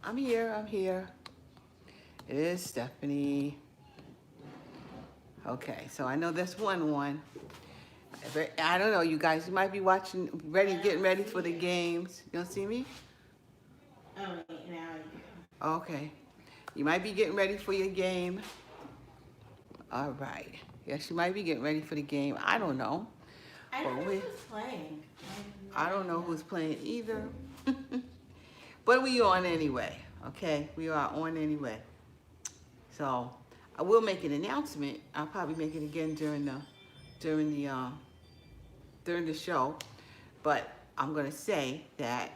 I'm here. I'm here. It is Stephanie. Okay, so I know there's one. I don't know, you guys. You might be watching, getting ready for the games. You don't see me? Oh, wait, now you Okay. You might be getting ready for your game. All right. Yes, you might be getting ready for the game. I don't know. I But don't know we, who's playing. I don't know who's playing either. But we on anyway. Okay, we are on anyway. So I will make an announcement. I'll probably make it again during the during the show. But I'm gonna say that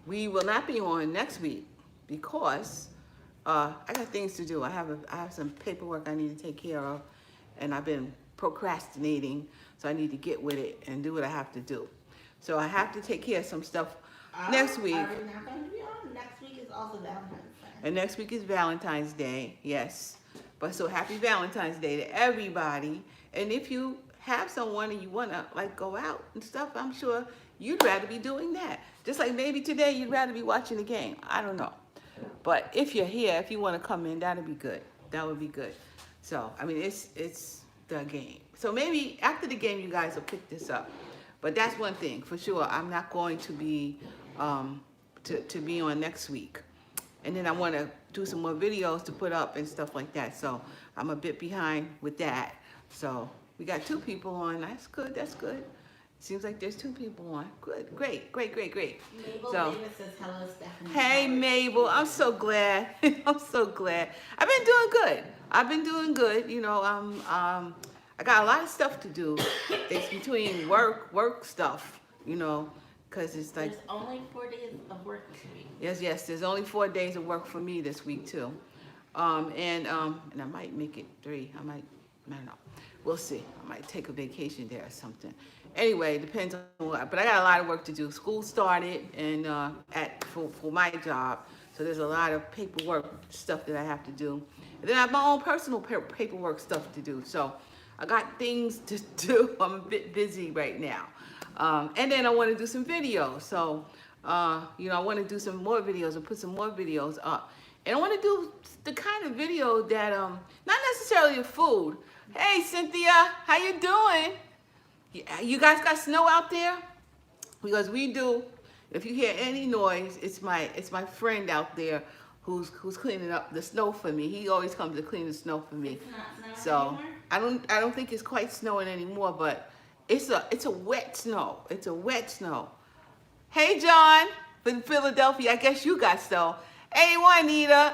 we will not be on next week because I got things to do. I have some paperwork I need to take care of, and I've been procrastinating. So I need to get with it and do what I have to do. So I have to take care of some stuff next week. Are we not going to be on? Next week is also Valentine's Day. And next week is Valentine's Day, yes. But so happy Valentine's Day to everybody. And if you have someone and you want to like go out and stuff, I'm sure you'd rather be doing that. Just like maybe today you'd rather be watching the game. I don't know. But if you're here, if you want to come in, that'd be good. That would be good. So, I mean, it's the game. So maybe after the game, you guys will pick this up. But that's one thing for sure. I'm not going to be to be on next week. And then I want to do some more videos to put up and stuff like that. So I'm a bit behind with that. So we got 2 people on. That's good. That's good. Seems like there's 2 people on. Good. Great. Mabel So, Davis says hello, Stephanie. hey, Mabel. I'm so glad. I'm so glad. I've been doing good. You know, I got a lot of stuff to do. It's between work stuff, you know, because it's like, There's only 4 days of work this week. yes, there's only 4 days of work for me this week too. And I might make it 3. I don't know. We'll see. I might take a vacation there or something. Anyway, it depends on what, but I got a lot of work to do. School started and for my job. So there's a lot of paperwork stuff that I have to do. And then I have my own personal paperwork stuff to do. So I got things to do. I'm a bit busy right now. And then I want to do some videos. So, you know, I want to do some more videos and put some more videos up. And I want to do the kind of video that, not necessarily of food. Hey, Cynthia, how you doing? You guys got snow out there? Because we do. If you hear any noise, it's my friend out there who's cleaning up the snow for me. He always comes to clean the snow for me. It's not snowing So anymore? I don't think it's quite snowing anymore, but it's a wet snow. It's a wet snow. Hey, John from Philadelphia. I guess you got snow. Hey, Juanita.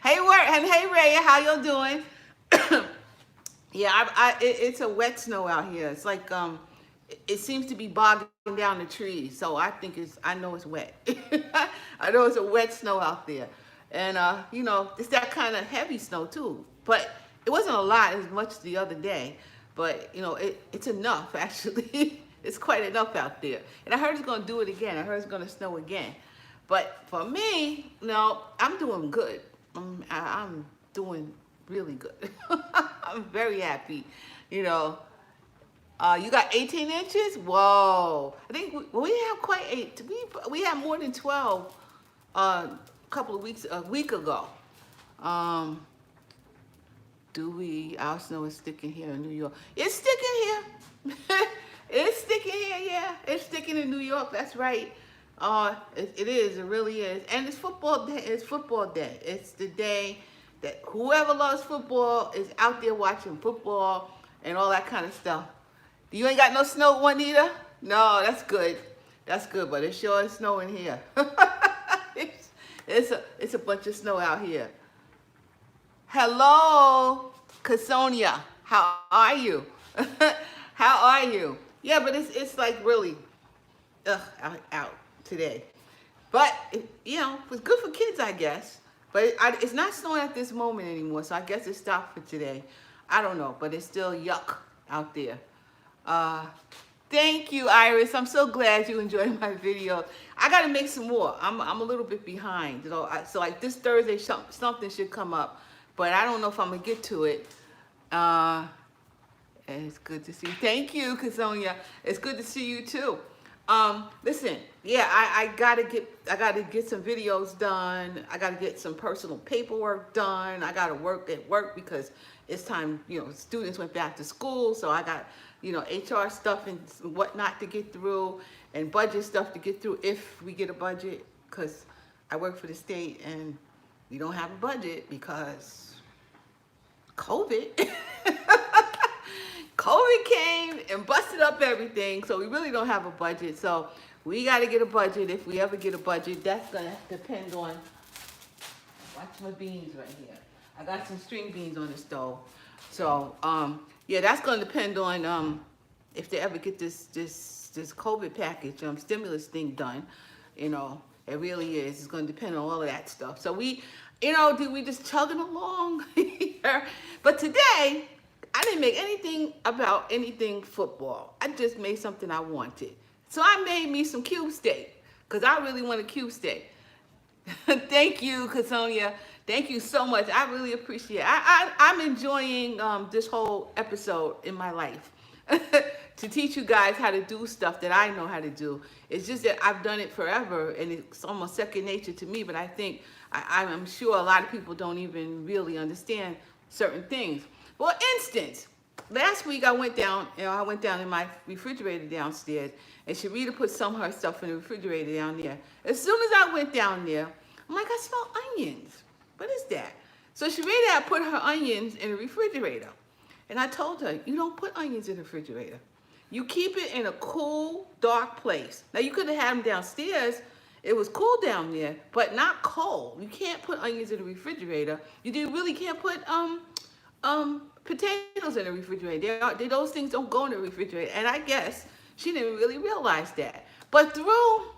Hey, and hey, Ray. How y'all doing? Yeah, it's a wet snow out here. It's like it seems to be bogging down the trees. So I know it's wet. I know it's a wet snow out there, and you know, it's that kind of heavy snow too. But it wasn't a lot as much the other day. But you know, it's enough actually. It's quite enough out there. And I heard it's gonna do it again. I heard it's gonna snow again. But for me, no, I'm doing good. I'm doing really good. I'm very happy. You know, you got 18 inches? Whoa. I think we have quite 8. We had more than 12 a week ago. Our snow is sticking here in New York. It's sticking here. It's sticking here, yeah. It's sticking in New York, that's right. It is, it really is. And it's football day. It's football day. It's the day that whoever loves football is out there watching football and all that kind of stuff. You ain't got no snow, Juanita? No, that's good. That's good, but it sure is snowing here. It's a bunch of snow out here. Hello, Casonia. How are you? How are you? Yeah, but it's like really out today. But, you know, it was good for kids, I guess. But it's not snowing at this moment anymore, so I guess it stopped for today. I don't know, but it's still yuck out there. Thank you, Iris. I'm so glad you enjoyed my video. I got to make some more. I'm a little bit behind. So like this Thursday, something should come up. But I don't know if I'm going to get to it. And it's good to see you. Thank you, Kasonia. It's good to see you, too. Listen, yeah, I gotta get some videos done. I gotta get some personal paperwork done. I gotta work at work because it's time, students went back to school, so I got, HR stuff and whatnot to get through and budget stuff to get through if we get a budget, because I work for the state and we don't have a budget because COVID. COVID came and busted up everything, so we really don't have a budget. So we got to get a budget. If we ever get a budget, that's going to depend on, watch my beans right here. I got some string beans on the stove. So, yeah, that's going to depend on if they ever get this COVID package, stimulus thing done. It really is. It's going to depend on all of that stuff. So we just chugging along here. But today, I didn't make anything about anything football. I just made something I wanted. So I made me some cube steak because I really want a cube steak. Thank you, Kasonia. Thank you so much. I really appreciate it. I'm enjoying this whole episode in my life to teach you guys how to do stuff that I know how to do. It's just that I've done it forever and it's almost second nature to me, but I think I'm sure a lot of people don't even really understand certain things. For instance, last week I went down in my refrigerator downstairs, and Sharita put some of her stuff in the refrigerator down there. As soon as I went down there, I'm like, I smell onions. What is that? So Sharita had put her onions in the refrigerator. And I told her, you don't put onions in the refrigerator. You keep it in a cool, dark place. Now, you could have had them downstairs. It was cool down there, but not cold. You can't put onions in the refrigerator. Really can't put potatoes in the refrigerator. Those things don't go in the refrigerator. And I guess she didn't really realize that. But through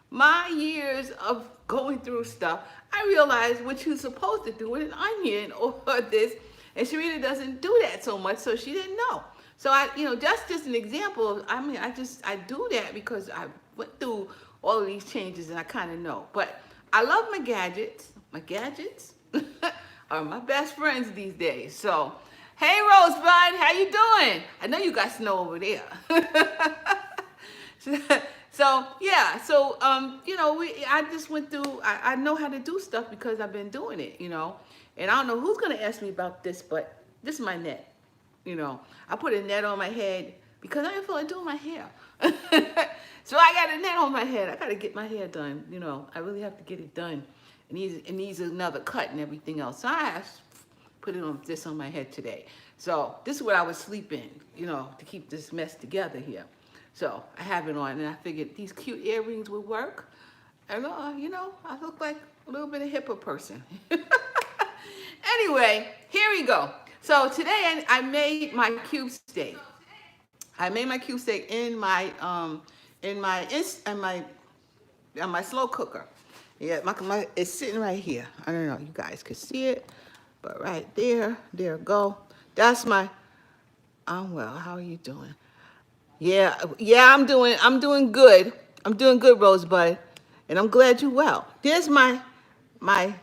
my years of going through stuff, I realized what you're supposed to do with an onion or this. And Sharita doesn't do that so much, so she didn't know. So that's just an example. I do that because I went through all of these changes and I kind of know. But I love my gadgets. My gadgets are my best friends these days. So, hey Rosebud, how you doing? I know you got snow over there. I just went through. I know how to do stuff because I've been doing it. And I don't know who's gonna ask me about this, but this is my net. I put a net on my head because I didn't feel like doing my hair. So I got a net on my head. I got to get my hair done. I really have to get it done. It needs another cut and everything else. So I put this on my head today. So this is what I was sleeping, to keep this mess together here. So I have it on, and I figured these cute earrings would work. And, I look like a little bit of hipper person. Anyway, here we go. So today I made my cube steak. I made my cube steak in my slow cooker. Yeah, it's sitting right here. I don't know, you guys can see it, but right there it go. That's my. Well. How are you doing? Yeah. I'm doing good. I'm doing good, Rosebud, and I'm glad you're well. There's my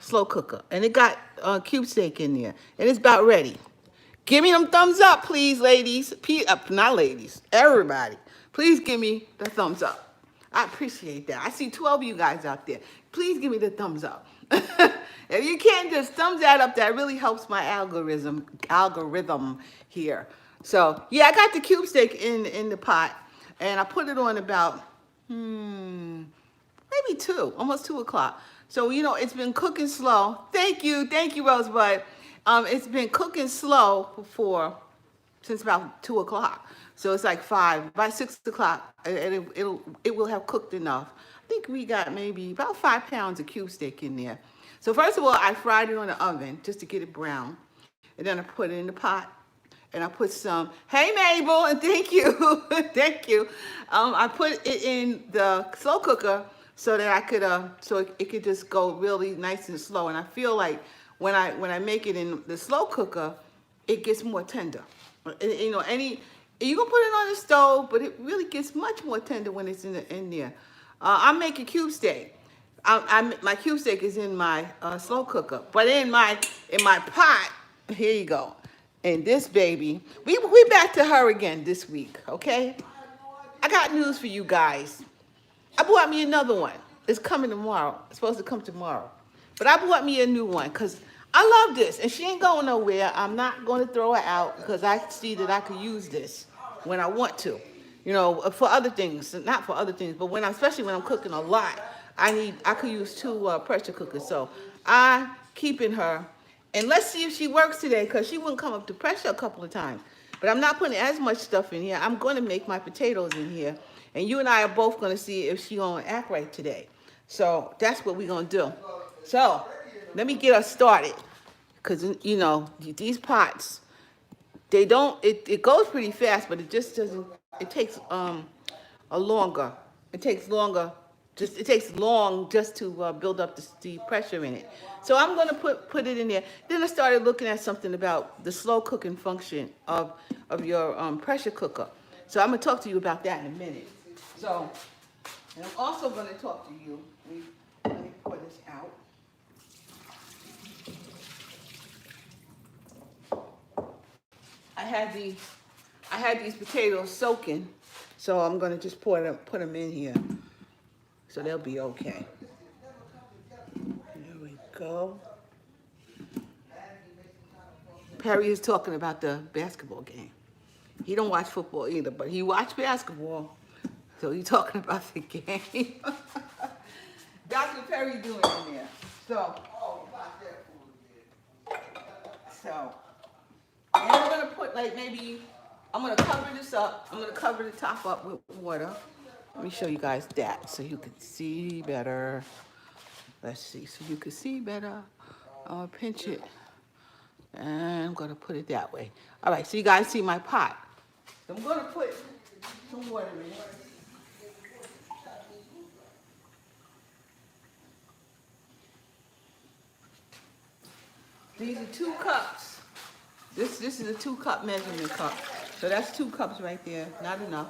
slow cooker, and it got cube steak in there, and it's about ready. Give me them thumbs up, please, ladies. Not ladies, everybody. Please give me the thumbs up. I appreciate that. I see 12 of you guys out there. Please give me the thumbs up. If you can't just thumbs that up, that really helps my algorithm here. So, yeah, I got the cube steak in the pot, and I put it on about, maybe almost 2 o'clock. So, it's been cooking slow. Thank you, Rosebud. It's been cooking slow since about 2 o'clock. So it's like 5. By 6 o'clock, it will have cooked enough. I think we got maybe about 5 pounds of cube steak in there. So first of all, I fried it on the oven just to get it brown. And then I put it in the pot. And I put some, hey Mabel, and thank you, thank you. I put it in the slow cooker so that I could, so it could just go really nice and slow. And I feel like when I make it in the slow cooker, it gets more tender. You can put it on the stove, but it really gets much more tender when it's in there. I'm making cube steak. My cube steak is in my slow cooker, but in my pot. Here you go. And this baby, we back to her again this week, okay? I got news for you guys. I bought me another one. It's coming tomorrow. It's supposed to come tomorrow. But I bought me a new one because I love this. And she ain't going nowhere. I'm not going to throw her out because I see that I could use this when I want to. You know, for other things. Not for other things, but especially when I'm cooking a lot, I could use two pressure cookers. So I'm keeping her. And let's see if she works today because she wouldn't come up to pressure a couple of times. But I'm not putting as much stuff in here. I'm going to make my potatoes in here. And you and I are both going to see if she going to act right today. So that's what we're going to do. So let me get us started. Because, you know, these pots, they don't, it goes pretty fast, but it just doesn't, it takes longer. It takes longer. It takes long just to build up the pressure in it. So I'm going to put it in there. Then I started looking at something about the slow cooking function of your pressure cooker. So I'm going to talk to you about that in a minute. So, and I'm also going to talk to you. Let me pour this out. I had these potatoes soaking, so I'm going to just put them in here. So they'll be okay. There we go. Perry is talking about the basketball game. He don't watch football either, but he watched basketball. So he's talking about the game. Dr. Perry doing in there. So, and I'm going to put I'm going to cover this up. I'm going to cover the top up with water. Let me show you guys that so you can see better. Let's see, so you can see better. I'm going to pinch it. And I'm going to put it that way. All right, so you guys see my pot. So I'm going to put some water in it. These are 2 cups. This is a 2-cup measurement cup. So that's 2 cups right there, not enough.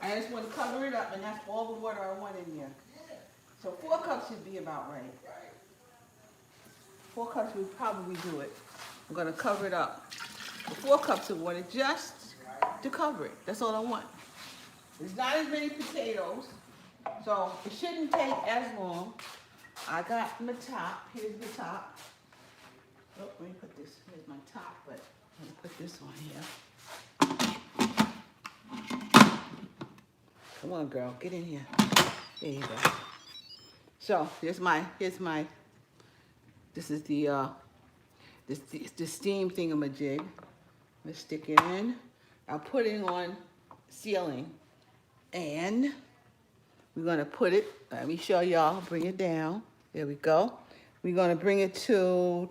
I just want to cover it up, and that's all the water I want in there. So 4 cups should be about right. 4 cups would probably do it. I'm going to cover it up. 4 cups of water just to cover it. That's all I want. There's not as many potatoes, so it shouldn't take as long. I got my top. Here's the top. Oh, let me put this. Here's my top, but let me put this on here. Come on, girl, get in here. There you go. So this is the steam thingamajig. Let's stick it in. I'll put it on sealing, and we're gonna put it. Let me show y'all. Bring it down. There we go. We're gonna bring it to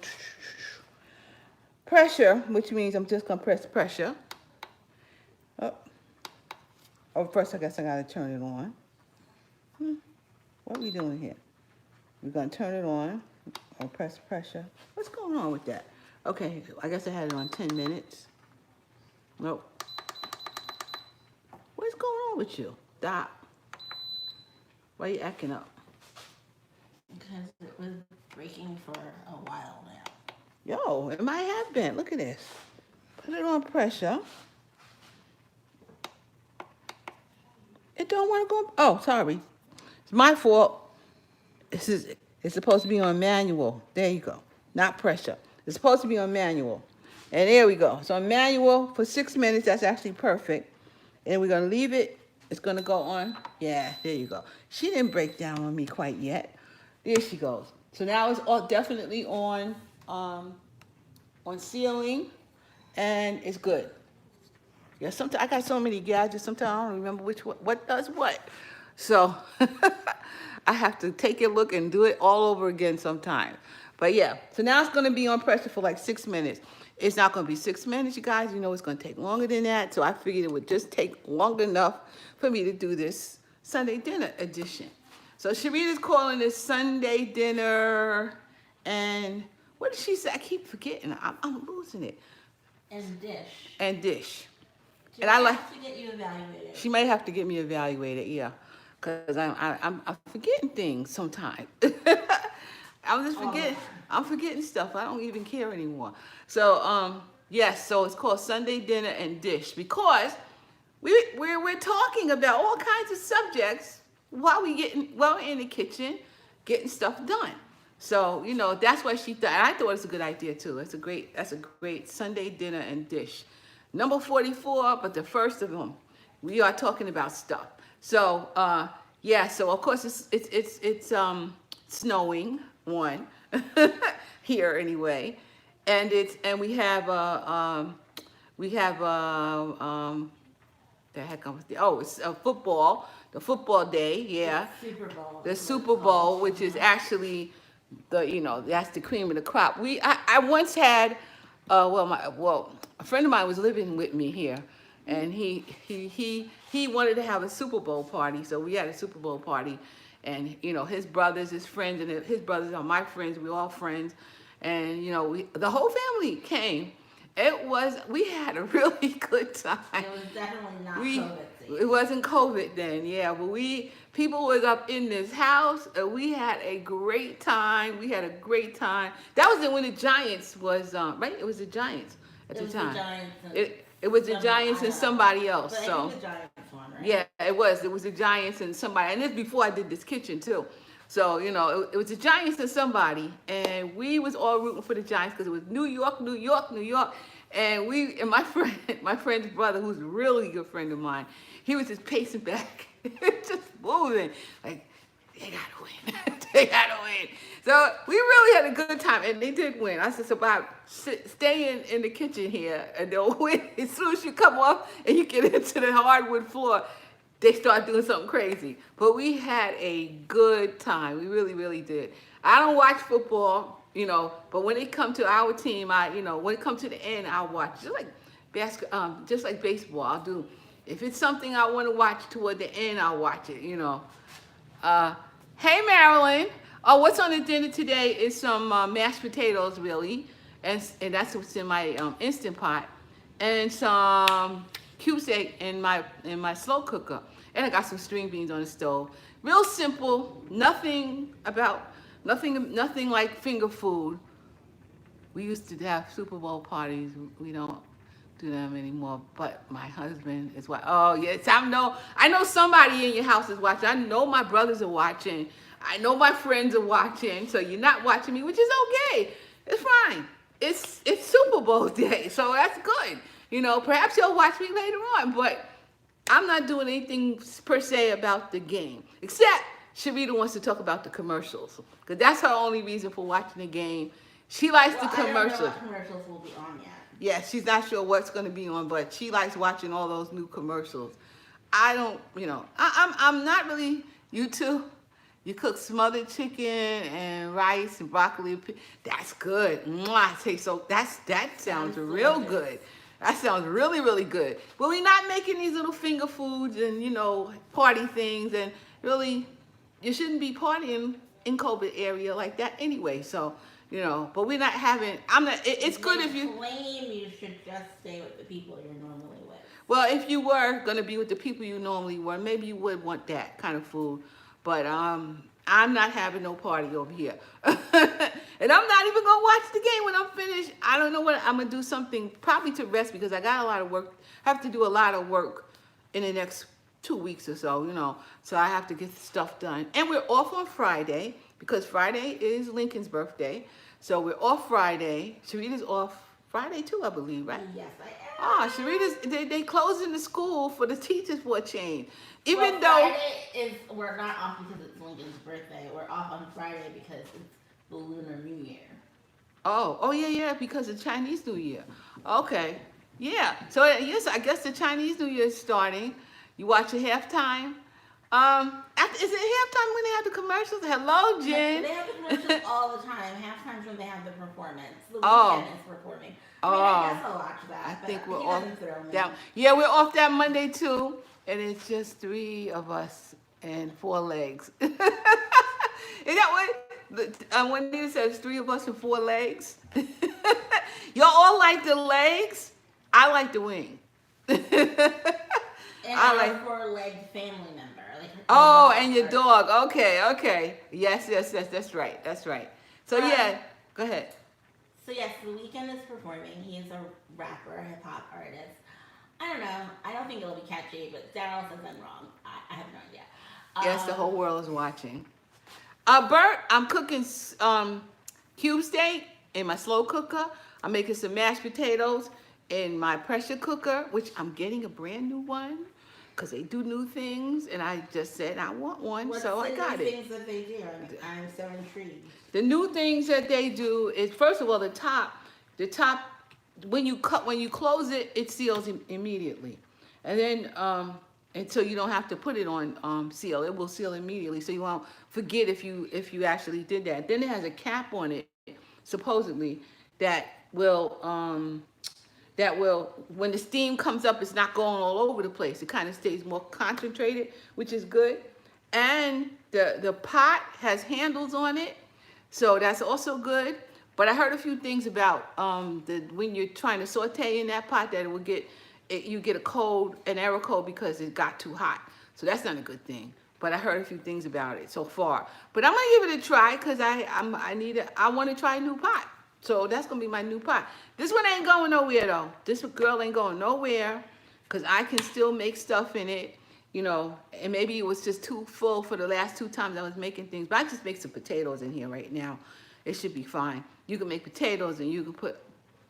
pressure, which means I'm just gonna press pressure. Oh, first I guess I gotta turn it on. What are we doing here? We're gonna turn it on. I'll press pressure. What's going on with that? Okay, I guess I had it on 10 minutes. Nope. What's going on with you? Stop. Why are you acting up? Because it was breaking for a while now. Yo, it might have been. Look at this. Put it on pressure. It don't want to go. Oh, sorry. It's my fault. It's supposed to be on manual. There you go. Not pressure. It's supposed to be on manual. And there we go. So on manual for 6 minutes. That's actually perfect. And we're going to leave it. It's going to go on. Yeah, there you go. She didn't break down on me quite yet. There she goes. So now it's all definitely on sealing, and it's good. Yeah, sometimes I got so many gadgets. Sometimes I don't remember what does what. So I have to take a look and do it all over again sometime. But yeah, so now it's going to be on pressure for like 6 minutes. It's not going to be 6 minutes, you guys. You know it's going to take longer than that. So I figured it would just take long enough for me to do this Sunday dinner edition. So Sharita's calling this Sunday dinner, and what did she say? I keep forgetting. I'm losing it. And dish. And dish. She And I like. have to get you evaluated. She might have to get me evaluated, yeah, because I'm forgetting things sometimes. I'm just forgetting. I'm forgetting stuff. I don't even care anymore. So yes. So it's called Sunday dinner and dish because we're talking about all kinds of subjects while we're in the kitchen getting stuff done. So, that's why she thought, and I thought it was a good idea too. That's a great Sunday dinner and dish. Number 44, but the first of them, we are talking about stuff. So, yeah, so of course it's snowing one here anyway. And we have the heck I was the it's football, the football day, yeah. Super Bowl. The Super Bowl, which is actually that's the cream of the crop. I once had a friend of mine was living with me here, and he wanted to have a Super Bowl party, so we had a Super Bowl party, and his brothers, his friends, and his brothers are my friends. We're all friends, and the whole family came. We had a really good time. It was definitely not COVID. It wasn't COVID then, yeah. But people was up in this house, and we had a great time. That was when the Giants was right. It was the Giants at the time. It was the Giants and somebody else. But so I think the Giants won, right? yeah, it was. It was the Giants and somebody, and this before I did this kitchen too. So it was the Giants and somebody, and we was all rooting for the Giants because it was New York, New York, New York. And my friend's brother, who's a really good friend of mine, he was just pacing back, just moving, like, they gotta win, they gotta win. So we really had a good time, and they did win. I said, so Bob, stay in the kitchen here, and they'll win. As soon as you come off and you get into the hardwood floor, they start doing something crazy. But we had a good time. We really, really did. I don't watch football. But when it come to our team, when it comes to the end, I'll watch. Just like baseball, I'll do. If it's something I want to watch toward the end, I'll watch it. Hey Marilyn, what's on the dinner today is some mashed potatoes, really, and that's what's in my Instant Pot, and some cubes egg in my slow cooker, and I got some string beans on the stove. Real simple, nothing like finger food. We used to have Super Bowl parties. We don't do them anymore. But my husband is watching. Oh yes, I know somebody in your house is watching. I know my brothers are watching. I know my friends are watching. So you're not watching me, which is okay. It's fine. It's Super Bowl day, so that's good. Perhaps you'll watch me later on, but I'm not doing anything per se about the game, except Sharita wants to talk about the commercials, because that's her only reason for watching the game. She likes the commercials. I don't know what commercials will be on yet. Yeah, she's not sure what's going to be on, but she likes watching all those new commercials. I don't, I'm not really. You too? You cook smothered chicken and rice and broccoli. That's good. Mwah, tastes so. That sounds real good. That sounds really, really good. But we're not making these little finger foods and party things, and really, you shouldn't be partying in COVID area like that anyway. So, but we're not having. I'm not. It's good if you claim you should just stay with the people you're normally with. Well, if you were gonna be with the people you normally were, maybe you would want that kind of food. But I'm not having no party over here, and I'm not even gonna watch the game when I'm finished. I don't know what I'm gonna do. Something probably to rest, because I got a lot of work. Have to do a lot of work in the next 2 weeks or so, so I have to get stuff done. And we're off on Friday, because Friday is Lincoln's birthday. So we're off Friday. Sharita's off Friday too, I believe, right? Yes, I am. Sharita's, they closing the school for the teachers for a change. Even we're not off because it's Lincoln's birthday. We're off on Friday because it's the Lunar New Year. Oh yeah, because of Chinese New Year. Okay, yeah. So yes, I guess the Chinese New Year is starting. You watch a halftime. Is it halftime when they have the commercials? Hello, Jen. They have the commercials all the time. Halftime's when they have the performance. The weekend is performing. I guess I'll watch that. I think we're off that. Yeah, we're off that Monday too, and it's just 3 of us and 4 legs. Is that what when Nita says 3 of us and 4 legs? Y'all all like the legs. I like the wing. And our 4-legged family member. And your dog. Okay. Yes, that's right. So yeah, go ahead. So yes, The Weeknd is performing. He is a rapper, hip hop artist. I don't know. I don't think it'll be catchy, but Daryl says I'm wrong. I have no idea. Yes, the whole world is watching. Bert, I'm cooking cube steak in my slow cooker. I'm making some mashed potatoes in my pressure cooker, which I'm getting a brand new one because they do new things, and I just said I want one, so I got it. Things that they do? I'm so intrigued. The new things that they do is, first of all, the top, when you close it, it seals immediately, and then until you don't have to put it on seal, it will seal immediately, so you won't forget if you actually did that. Then it has a cap on it, supposedly, that will when the steam comes up, it's not going all over the place. It kind of stays more concentrated, which is good. And the pot has handles on it, so that's also good. But I heard a few things about when you're trying to saute in that pot, that it will you get an error code because it got too hot. So that's not a good thing. But I heard a few things about it so far. But I'm gonna give it a try because I want to try a new pot. So that's gonna be my new pot. This one ain't going nowhere though. This girl ain't going nowhere because I can still make stuff in it, and maybe it was just too full for the last 2 times I was making things. But I just make some potatoes in here right now. It should be fine. You can make potatoes and you can put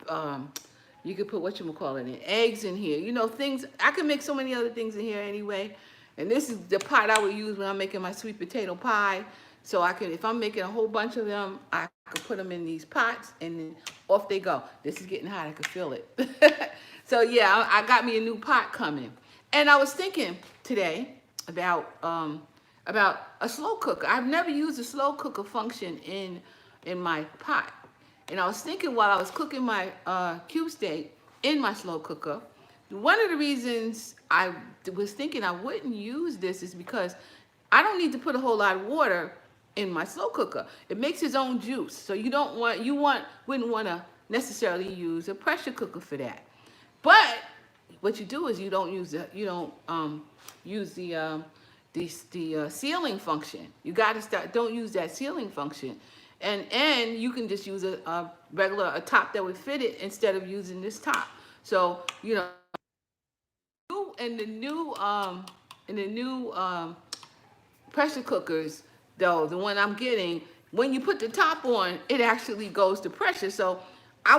whatchamacallit in, eggs in here. Things. I can make so many other things in here anyway. And this is the pot I would use when I'm making my sweet potato pie. So if I'm making a whole bunch of them, I could put them in these pots and then off they go. This is getting hot, I can feel it. So yeah, I got me a new pot coming. And I was thinking today about a slow cooker. I've never used a slow cooker function in my pot. And I was thinking while I was cooking my cube steak in my slow cooker, one of the reasons I was thinking I wouldn't use this is because I don't need to put a whole lot of water in my slow cooker. It makes its own juice. So wouldn't want to necessarily use a pressure cooker for that. But what you do is you don't use the sealing function. You got to don't use that sealing function. And you can just use a regular top that would fit it instead of using this top. So, in the new pressure cookers, though, the one I'm getting, when you put the top on, it actually goes to pressure. So I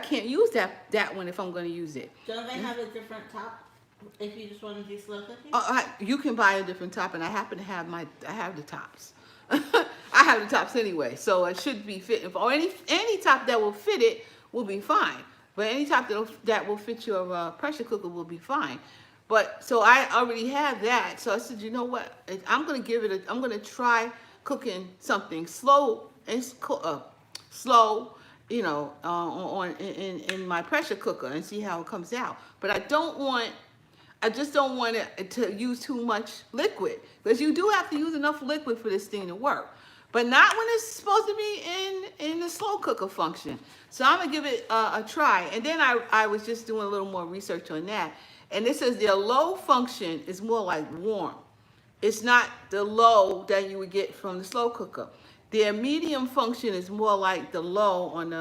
can't use that one if I'm going to use it. Don't they have a different top if you just want to do slow cooking? You can buy a different top, and I happen to have I have the tops. I have the tops anyway, so it should be fitting. Or any top that will fit it will be fine. But any top that will fit your pressure cooker will be fine. But so I already have that. So I said, you know what? I'm gonna I'm gonna try cooking something slow and slow, in my pressure cooker and see how it comes out. But I just don't want it to use too much liquid, because you do have to use enough liquid for this thing to work, but not when it's supposed to be in the slow cooker function. So I'm gonna give it a try. And then I was just doing a little more research on that, and it says their low function is more like warm. It's not the low that you would get from the slow cooker. Their medium function is more like the low on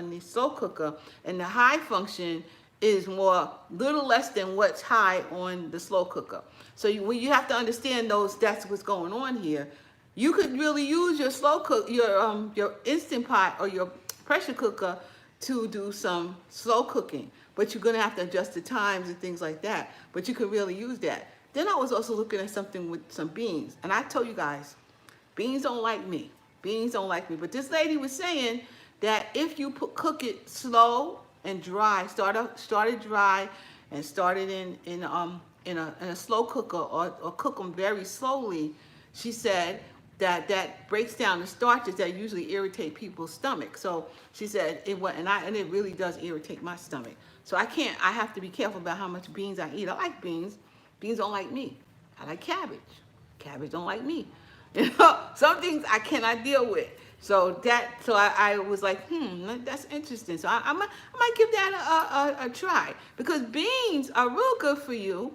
the slow cooker, and the high function is little less than what's high on the slow cooker. So when you have to understand that's what's going on here. You could really use your slow cook, your Instant Pot or your pressure cooker to do some slow cooking, but you're gonna have to adjust the times and things like that. But you could really use that. Then I was also looking at something with some beans, and I told you guys, beans don't like me. Beans don't like me. But this lady was saying that if you cook it slow and dry, start it dry and start it in a slow cooker or cook them very slowly, she said that breaks down the starches that usually irritate people's stomach. So she said it really does irritate my stomach. So I have to be careful about how much beans I eat. I like beans. Beans don't like me. I like cabbage. Cabbage don't like me. Some things I cannot deal with. So I was like, that's interesting. So I might give that a try, because beans are real good for you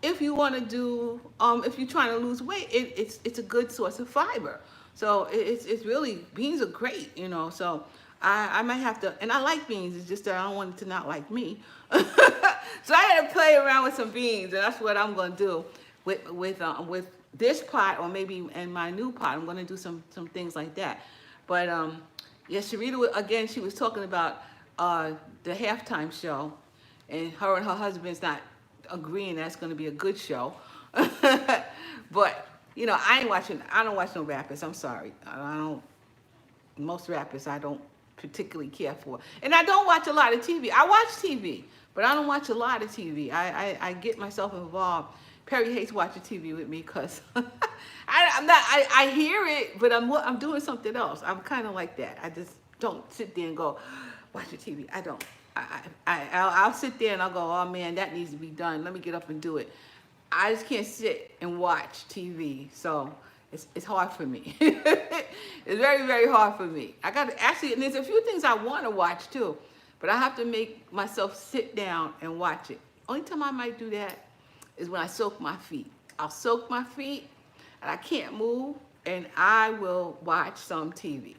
if you want to do if you're trying to lose weight. It's a good source of fiber. So it's really, beans are great, So I might have to, and I like beans. It's just that I don't want it to not like me. So I had to play around with some beans, and that's what I'm gonna do with this pot or maybe in my new pot. I'm gonna do some things like that. But yeah, Sharita again. She was talking about the halftime show, and her husband's not agreeing that's gonna be a good show. But you know, I ain't watching. I don't watch no rappers. I'm sorry. I don't. Most rappers I don't particularly care for, and I don't watch a lot of TV. I watch TV, but I don't watch a lot of TV. I get myself involved. Perry hates watching TV with me because I'm not. I hear it, but I'm doing something else. I'm kind of like that. I just don't sit there and go watch the TV. I don't. I'll sit there and I'll go, oh man, that needs to be done. Let me get up and do it. I just can't sit and watch TV. So it's hard for me. It's very, very hard for me. I got to actually, and there's a few things I want to watch too, but I have to make myself sit down and watch it. Only time I might do that is when I soak my feet. I'll soak my feet and I can't move and I will watch some TV.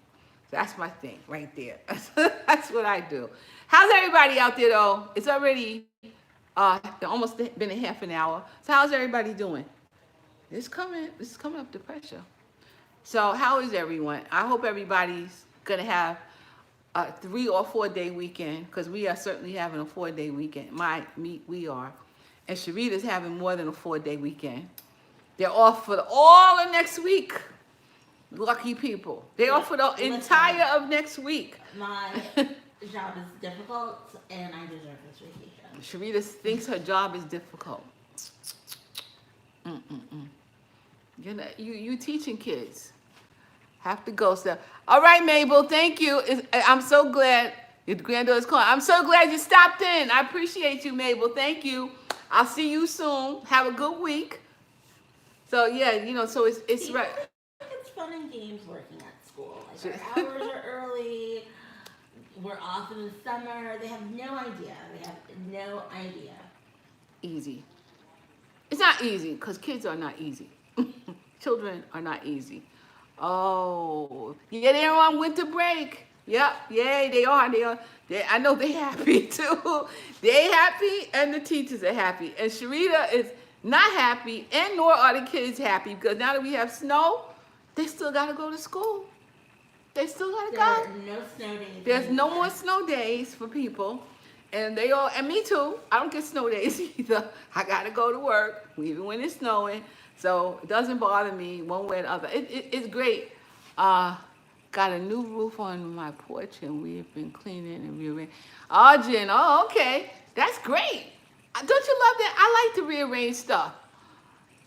That's my thing right there. That's what I do. How's everybody out there though? It's already almost been a half an hour. So how's everybody doing? This is coming up to pressure. So how is everyone? I hope everybody's gonna have a 3 or 4 day weekend, because we are certainly having a 4-day weekend. We are. And Sharita's having more than a 4-day weekend. They're off for all of next week. Lucky people. They're off for the entire of next week. My job is difficult and I deserve this vacation. Sharita thinks her job is difficult. You teaching kids. Have to go, so. All right, Mabel, thank you. I'm so glad your granddaughter's calling. I'm so glad you stopped in. I appreciate you, Mabel. Thank you. I'll see you soon. Have a good week. So yeah, you know, so it's right. It's fun and games working at school. Like our hours are early. We're off in the summer. They have no idea. Easy. It's not easy because kids are not easy. Children are not easy. Oh, yeah, they're on winter break. Yep, yeah, they are. I know they're happy too. They're happy, and the teachers are happy. And Sharita is not happy, and nor are the kids happy because now that we have snow, they still got to go to school. They still got to go. There are no snow days. There's no more snow days for people. And and me too. I don't get snow days either. I got to go to work, even when it's snowing. So it doesn't bother me one way or the other. It's great. Got a new roof on my porch, and we've been cleaning and rearranging. Oh, Jen, okay. That's great. Don't you love that? I like to rearrange stuff.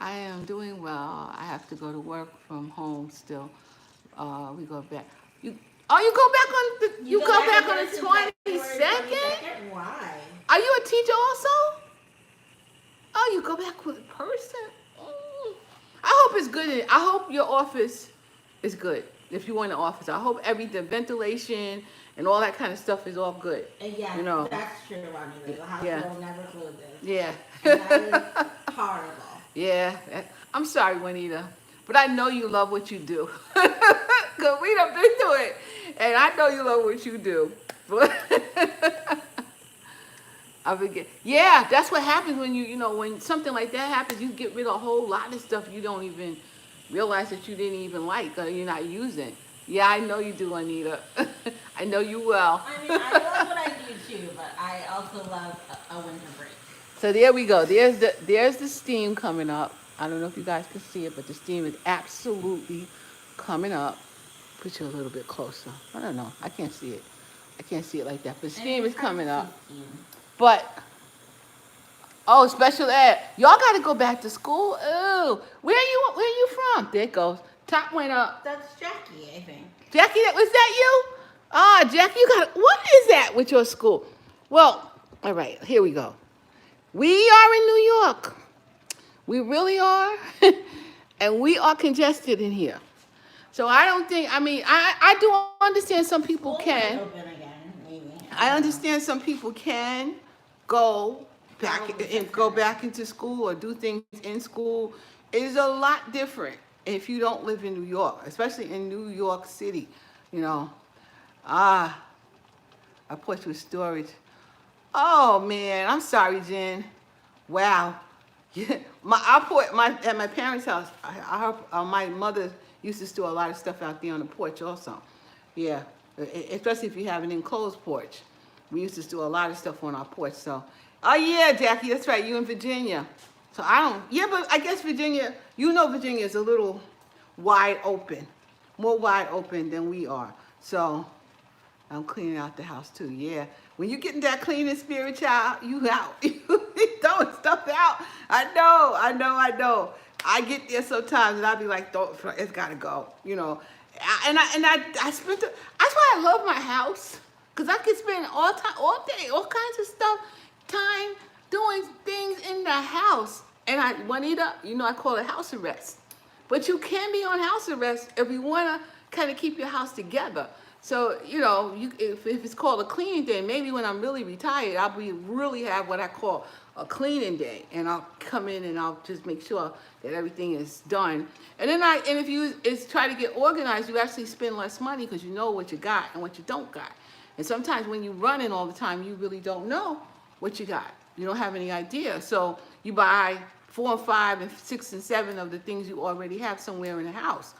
I am doing well. I have to go to work from home still. We go back. You go back on the. You go back on the 22nd? Why? Are you a teacher also? Oh, you go back with a person. I hope it's good. I hope your office is good. If you want an office, I hope the ventilation and all that kind of stuff is all good. Yeah, you know. That's true, Ronnie. The hospital never closes. Yeah. And that is horrible. Yeah. I'm sorry, Juanita, but I know you love what you do. Because we done been through it, and I know you love what you do. I forget. Yeah, that's what happens when when something like that happens, you get rid of a whole lot of stuff you don't even realize that you didn't even like or you're not using. Yeah, I know you do, Anita. I know you well. I mean, I love what I do too, but I also love a winter break. So there we go. There's the steam coming up. I don't know if you guys can see it, but the steam is absolutely coming up. Put you a little bit closer. I don't know. I can't see it. I can't see it like that. But steam is coming up. But, special ed. Y'all got to go back to school. Ooh. Where are you from? There it goes. Top went up. That's Jackie, I think. Jackie, was that you? Jackie, what is that with your school? Well, all right, here we go. We are in New York. We really are. And we are congested in here. So I don't think, I do understand some people can. Open again, maybe. I understand some people can go back into school or do things in school. It is a lot different if you don't live in New York, especially in New York City. I put you storage. Oh man, I'm sorry, Jen. Wow. Yeah, at my parents' house, my mother used to store a lot of stuff out there on the porch also. Yeah, especially if you have an enclosed porch. We used to store a lot of stuff on our porch. So, oh yeah, Jackie, that's right. You in Virginia. So I don't. Yeah, but I guess Virginia. Virginia is a little wide open, more wide open than we are. So I'm cleaning out the house too. Yeah. When you get in that cleaning spirit, child, you out. You throwing stuff out. I know. I get there sometimes and I'll be like, it's gotta go. I spent that's why I love my house. Cause I can spend all day, all kinds of time doing things in the house. And Juanita, I call it house arrest. But you can be on house arrest if you want to kind of keep your house together. So, if it's called a cleaning day, maybe when I'm really retired, I'll really have what I call a cleaning day. And I'll come in and I'll just make sure that everything is done. And then if you try to get organized, you actually spend less money because you know what you got and what you don't got. And sometimes when you're running all the time, you really don't know what you got. You don't have any idea. So you buy 4 and 5 and 6 and 7 of the things you already have somewhere in the house.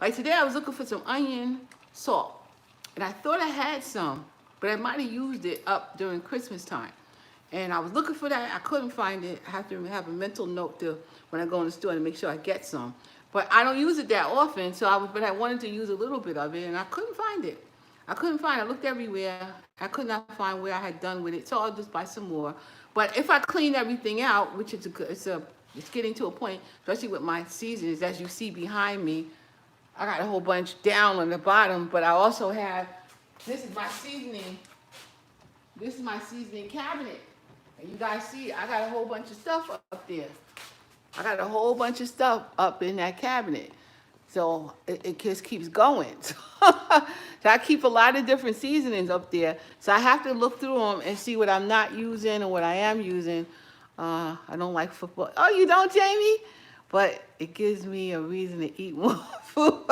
Like today I was looking for some onion salt. And I thought I had some, but I might have used it up during Christmas time. And I was looking for that. I couldn't find it. I have to have a mental note when I go in the store to make sure I get some. But I don't use it that often, but I wanted to use a little bit of it, and I couldn't find it. I looked everywhere. I could not find where I had done with it, so I'll just buy some more. But if I clean everything out, which it's getting to a point, especially with my seasonings, as you see behind me, I got a whole bunch down on the bottom, but I also have, this is my seasoning cabinet. And you guys see, I got a whole bunch of stuff up there. I got a whole bunch of stuff up in that cabinet. So it just keeps going. So I keep a lot of different seasonings up there. So I have to look through them and see what I'm not using and what I am using. I don't like football. Oh, you don't, Jamie? But it gives me a reason to eat more food.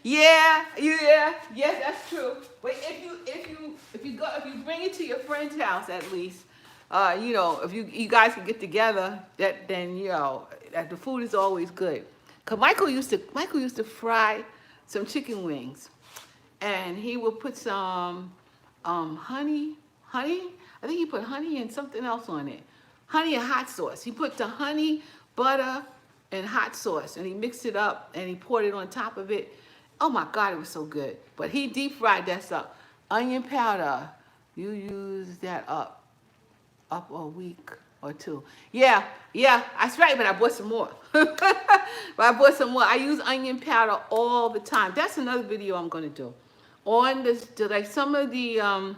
Yes, that's true. But if you bring it to your friend's house at least, if you guys can get together, then that the food is always good. Cause Michael used to fry some chicken wings, and he would put some honey. I think he put honey and something else on it. Honey and hot sauce. He put the honey, butter, and hot sauce, and he mixed it up, and he poured it on top of it. Oh my God, it was so good. But he deep fried that stuff. Onion powder, you use that up a week or two. Yeah, that's right, but I bought some more. I use onion powder all the time. That's another video I'm gonna do. On this, like some of the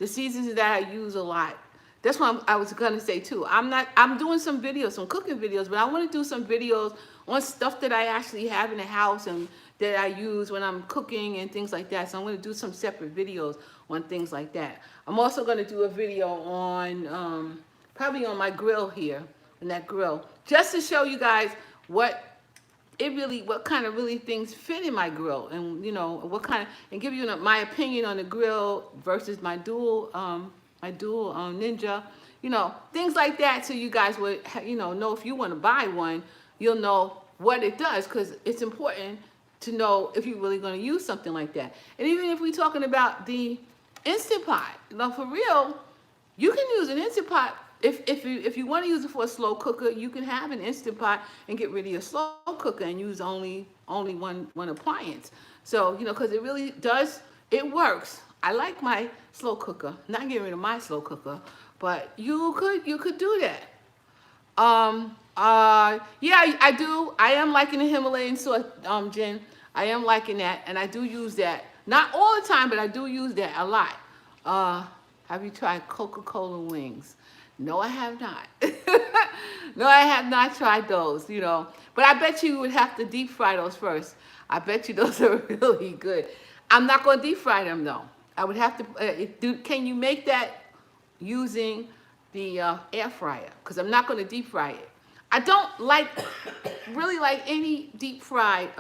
seasons that I use a lot. That's what I was gonna say too. I'm doing some videos, some cooking videos, but I wanna do some videos on stuff that I actually have in the house and that I use when I'm cooking and things like that. So I'm gonna do some separate videos on things like that. I'm also gonna do a video on, probably on my grill here, on that grill, just to show you guys what kind of really things fit in my grill, and and give you my opinion on the grill versus my dual Ninja, things like that, so you guys would know if you want to buy one, you'll know what it does, because it's important to know if you're really going to use something like that. And even if we're talking about the Instant Pot, for real, you can use an Instant Pot. If you want to use it for a slow cooker, you can have an Instant Pot and get rid of your slow cooker and use only one appliance. So, because it really does, it works. I like my slow cooker. Not getting rid of my slow cooker, but you could do that. Yeah, I do. I am liking the Himalayan salt, Jen. I am liking that, and I do use that. Not all the time, but I do use that a lot. Have you tried Coca-Cola wings? No, I have not. No, I have not tried those, But I bet you would have to deep fry those first. I bet you those are really good. I'm not going to deep fry them, though. I would have to, can you make that using the air fryer? Because I'm not going to deep fry it. I don't really like any deep fried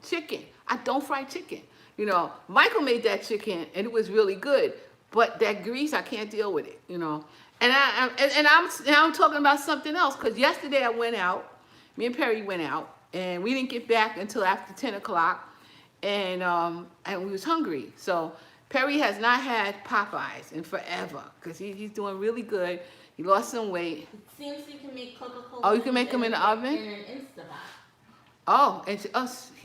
chicken. I don't fry chicken. Michael made that chicken and it was really good, but that grease, I can't deal with it, And I'm now I'm talking about something else because yesterday I went out. Me and Perry went out, and we didn't get back until after 10 o'clock, and we was hungry. So Perry has not had Popeyes in forever because he's doing really good. He lost some weight. It seems you can make Coca-Cola. Oh, you can make them in the oven? In an Instant Pot. Oh, and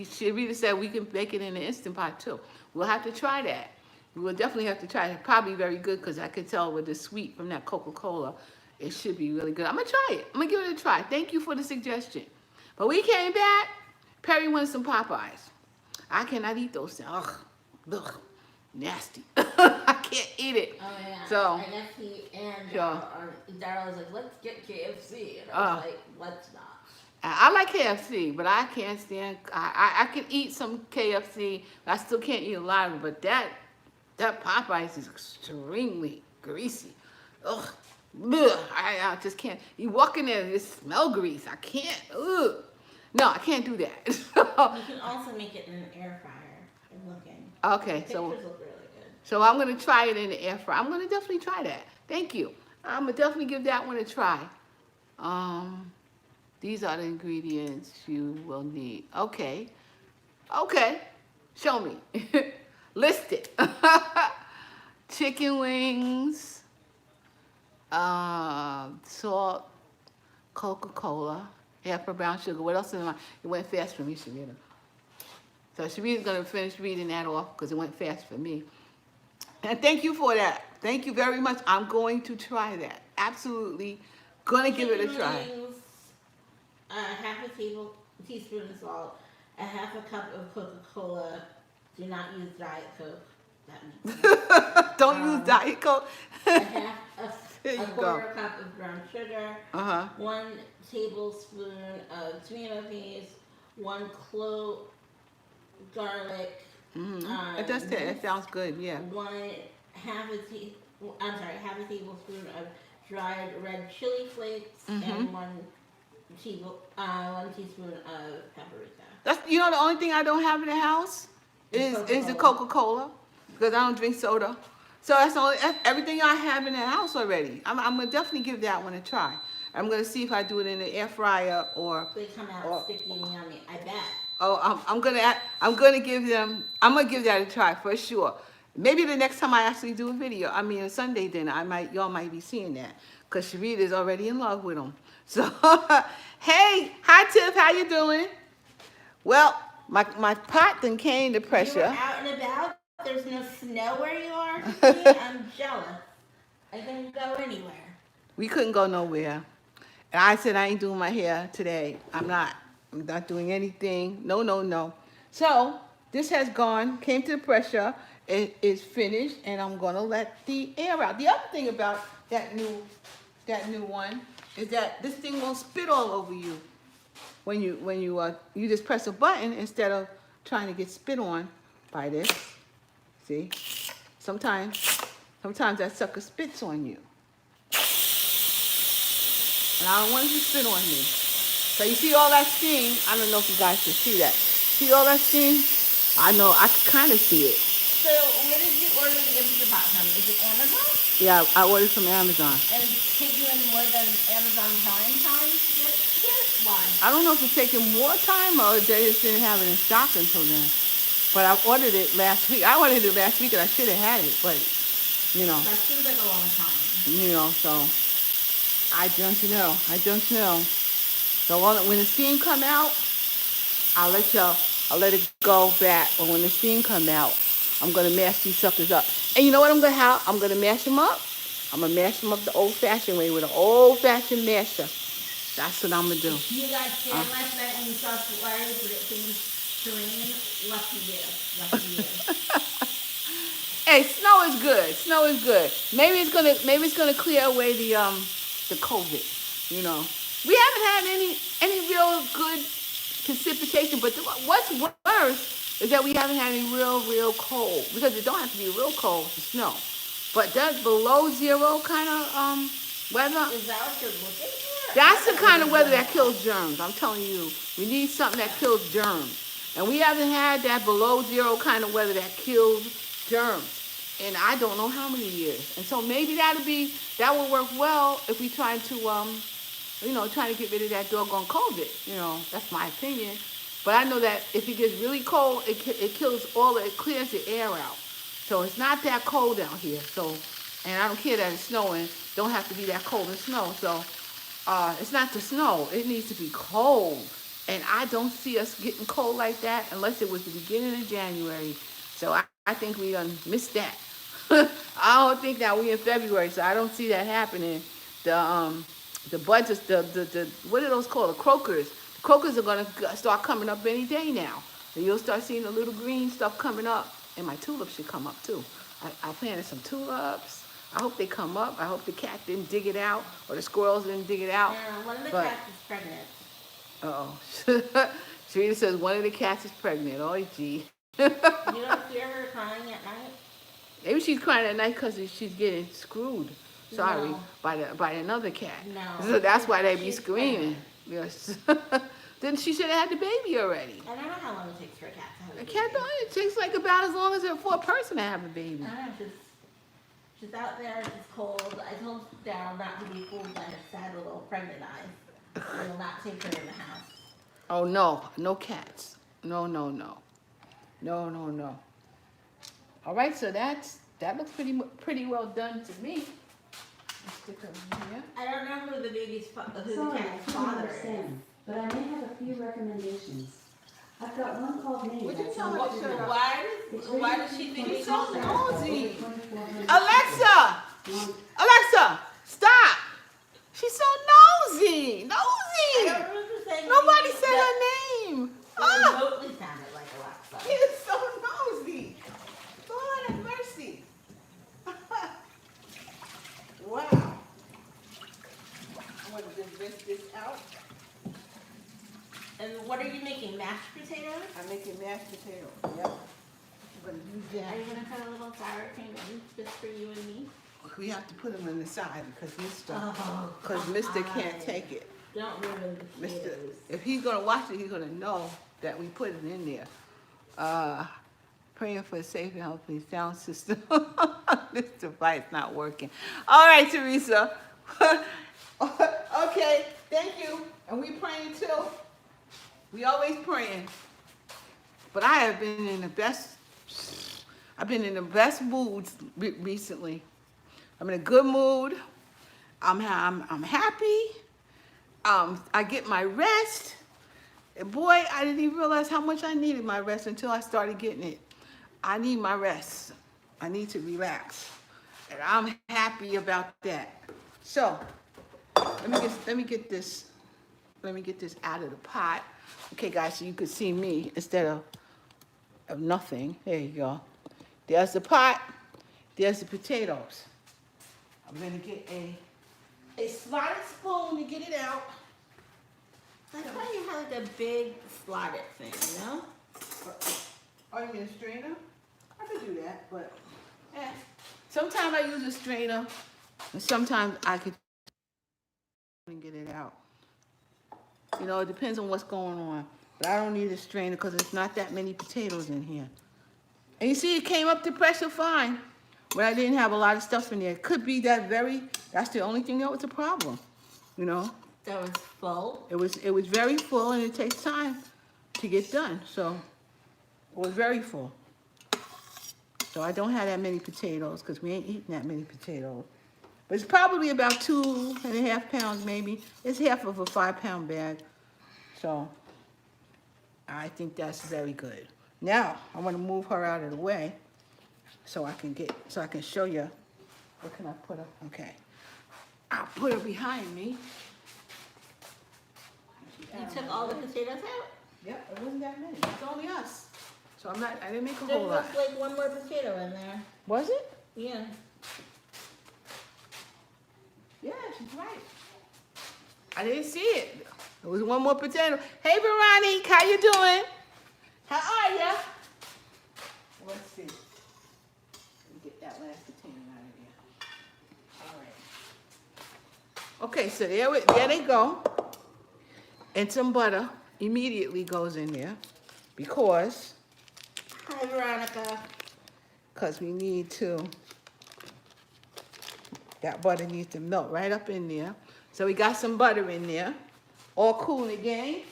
she really said we can make it in the Instant Pot too. We'll have to try that. We will definitely have to try it. Probably very good because I could tell with the sweet from that Coca-Cola, it should be really good. I'm going to try it. I'm going to give it a try. Thank you for the suggestion. But we came back. Perry wanted some Popeyes. I cannot eat those things. Ugh, nasty. I can't eat it. Oh, yeah. So, I guess he and Daryl was like, let's get KFC. And I was like, let's not. I like KFC, but I can't stand. I can eat some KFC. But I still can't eat a lot of it. But that Popeyes is extremely greasy. Ugh. Ugh. I just can't. You walk in there and it smell grease. I can't. Ugh. No, I can't do that. You can also make it in an air fryer. I'm looking. Okay, The so pictures look really good. So I'm going to try it in the air fryer. I'm going to definitely try that. Thank you. I'm going to definitely give that one a try. These are the ingredients you will need. Okay. Show me. List it. Chicken wings, salt, Coca-Cola, half a brown sugar. What else is in? It went fast for me, Sharita. So Sharita's going to finish reading that off because it went fast for me. And thank you for that. Thank you very much. I'm going to try that. Absolutely. Going to give it a try. Wings, half a teaspoon of salt, a half a cup of Coca-Cola. Do not use Diet Coke. That makes sense. Don't use Diet Coke. a quarter cup of brown sugar. 1 tablespoon of tomato paste. 1 clove garlic. That sounds good. Yeah. Half a tablespoon of dried red chili flakes and 1 teaspoon of paprika. That's the only thing I don't have in the house is the Coca-Cola because I don't drink soda. So that's everything I have in the house already. I'm gonna definitely give that one a try. I'm gonna see if I do it in the air fryer or. They come out sticky and yummy. I bet. Oh, I'm gonna give that a try for sure. Maybe the next time I actually do a video, a Sunday dinner, y'all might be seeing that because Sharita is already in love with them. So, hey, hi Tiff, how you doing? Well, my pot then came to pressure. You were out and about. There's no snow where you are. I'm jealous. I couldn't go anywhere. We couldn't go nowhere, and I said I ain't doing my hair today. I'm not doing anything. No. So this has came to the pressure. It is finished, and I'm gonna let the air out. The other thing about that new one is that this thing won't spit all over you when you just press a button instead of trying to get spit on by this. See, sometimes that sucker spits on you, and I don't want it to spit on me. So you see all that steam? I don't know if you guys can see that. See all that steam? I know, I can kind of see it. So where did you order the Instant Pot from? Is it Amazon? Yeah, I ordered from Amazon. And it's taking them more than Amazon Prime time to get here? Why? I don't know if it's taking more time or they just didn't have it in stock until then. But I ordered it last week. I ordered it last week and I should have had it, but That seems like a long time. So I don't know. So when the steam come out, I'll let it go back. But when the steam come out, I'm gonna mash these suckers up. And you know what I'm gonna mash them up. I'm gonna mash them up the old-fashioned way with an old-fashioned masher. That's what I'm gonna do. You got scared last night when you saw Larry predicting to rain. Lucky you. Hey, snow is good. Snow is good. Maybe it's gonna clear away the COVID. We haven't had any real good precipitation, but what's worse is that we haven't had any real cold, because it don't have to be real cold to snow. But that below zero kind of weather. Is that what you're looking for? That's the kind of weather that kills germs. I'm telling you, we need something that kills germs. And we haven't had that below zero kind of weather that kills germs. in I don't know how many years. And so maybe that would work well if we trying to trying to get rid of that doggone COVID. That's my opinion. But I know that if it gets really cold, it kills it clears the air out. So it's not that cold out here. So, and I don't care that it's snowing. Don't have to be that cold and snow. So, it's not the snow. It needs to be cold. And I don't see us getting cold like that unless it was the beginning of January. So I think we done missed that. I don't think that we in February, so I don't see that happening. The buds, the what are those called? The crocus. The crocus are gonna start coming up any day now. And you'll start seeing the little green stuff coming up. And my tulips should come up too. I planted some tulips. I hope they come up. I hope the cat didn't dig it out or the squirrels didn't dig it out. Yeah, one of the cats is pregnant. Uh-oh. Sharita says one of the cats is pregnant. Oh, gee. You don't hear her crying at night? Maybe she's crying at night because she's getting screwed. Sorry, No. by another cat. No. So that's why they be She's screaming. Yes. Then she should have had the baby already. I don't know how long it takes for a cat to have a A baby. cat don't. It takes like about as long as for a person to have a baby. I don't know, she's out there, it's cold. I told Daryl not to be fooled by her sad little pregnant eyes. I will not take her in the house. Oh no, no cats. No, no, no, no, no, no. All right, so that looks pretty well done to me. Let's stick her in here. I don't know who the baby's who the Sorry, I cat's couldn't father is. understand, but I may have a few recommendations. I've got one called me. Would you that's tell me not to good shut enough. up? It's Why rated does she think for he's so 24 nosy? over 2,400 Alexa! people. Alexa, stop! She's so nosy. I Nosy. don't remember saying Nobody anything said that her name. remotely sounded like Alexa. She is so nosy. Lord have mercy. Wow. I'm going to just rinse this out. And what are you making? Mashed potatoes? I'm making mashed potatoes. Yep. I'm going to use Are that. you gonna cut a little sour cream in just for you and me? We have to put them on the side because Oh, Mr. come can't on. take it. Don't ruin the Mr. potatoes. If he's gonna watch it, he's gonna know that we put it in there. Praying for a safe and healthy sound system. This device not working. All right, Teresa. Okay, thank you. And we praying too. We always praying. But I have been in the best. I've been in the best moods recently. I'm in a good mood. I'm happy. I get my rest. And boy, I didn't even realize how much I needed my rest until I started getting it. I need my rest. I need to relax. And I'm happy about that. So, let me get this out of the pot. Okay, guys, so you could see me instead of nothing. There you go. There's the pot. There's the potatoes. I'm gonna get a slotted spoon to get it out. I thought you had like a big slotted thing, you know? Oh, you mean a strainer? I could do that, but sometimes I use a strainer, and sometimes I could get it out. You know, it depends on what's going on. But I don't need a strainer because there's not that many potatoes in here. And you see, it came up to pressure fine, but I didn't have a lot of stuff in there. It could be that's the only thing that was a problem, you know? That was full. It was very full, and it takes time to get done. So it was very full. So I don't have that many potatoes because we ain't eating that many potatoes. But it's probably about 2.5 pounds, maybe. It's half of a 5-pound bag. So I think that's very good. Now I want to move her out of the way so I can show you. What can I put her? Okay, I'll put her behind me. You took all the potatoes out? Yep, it wasn't that many. It's only us. So I didn't make a There whole was lot. like one more potato in there. Was it? Yeah. Yeah, she's right. I didn't see it. There was one more potato. Hey, Veronique, how you doing? How are ya? Let's see. Let me get that last potato out of there. All right. Okay, so there they go. And some butter immediately goes in there because Hi, Veronica. because we need to, that butter needs to melt right up in there. So we got some butter in there, all cool in the game.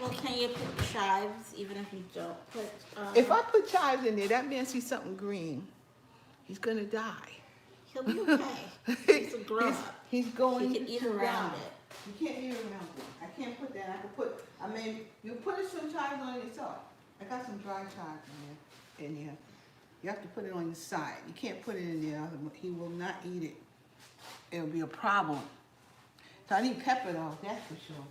Well, can you put chives even if you don't put? If I put chives in there, that man sees something green. He's gonna die. He'll be okay. He's a grown up. He's going He can eat to around die. it. You can't eat around it. I can't put that. I can put. I mean, you put some chives on yourself. I got some dry chives in here. You have to put it on your side. You can't put it in there. He will not eat it. It'll be a problem. So I need pepper though. That's for sure.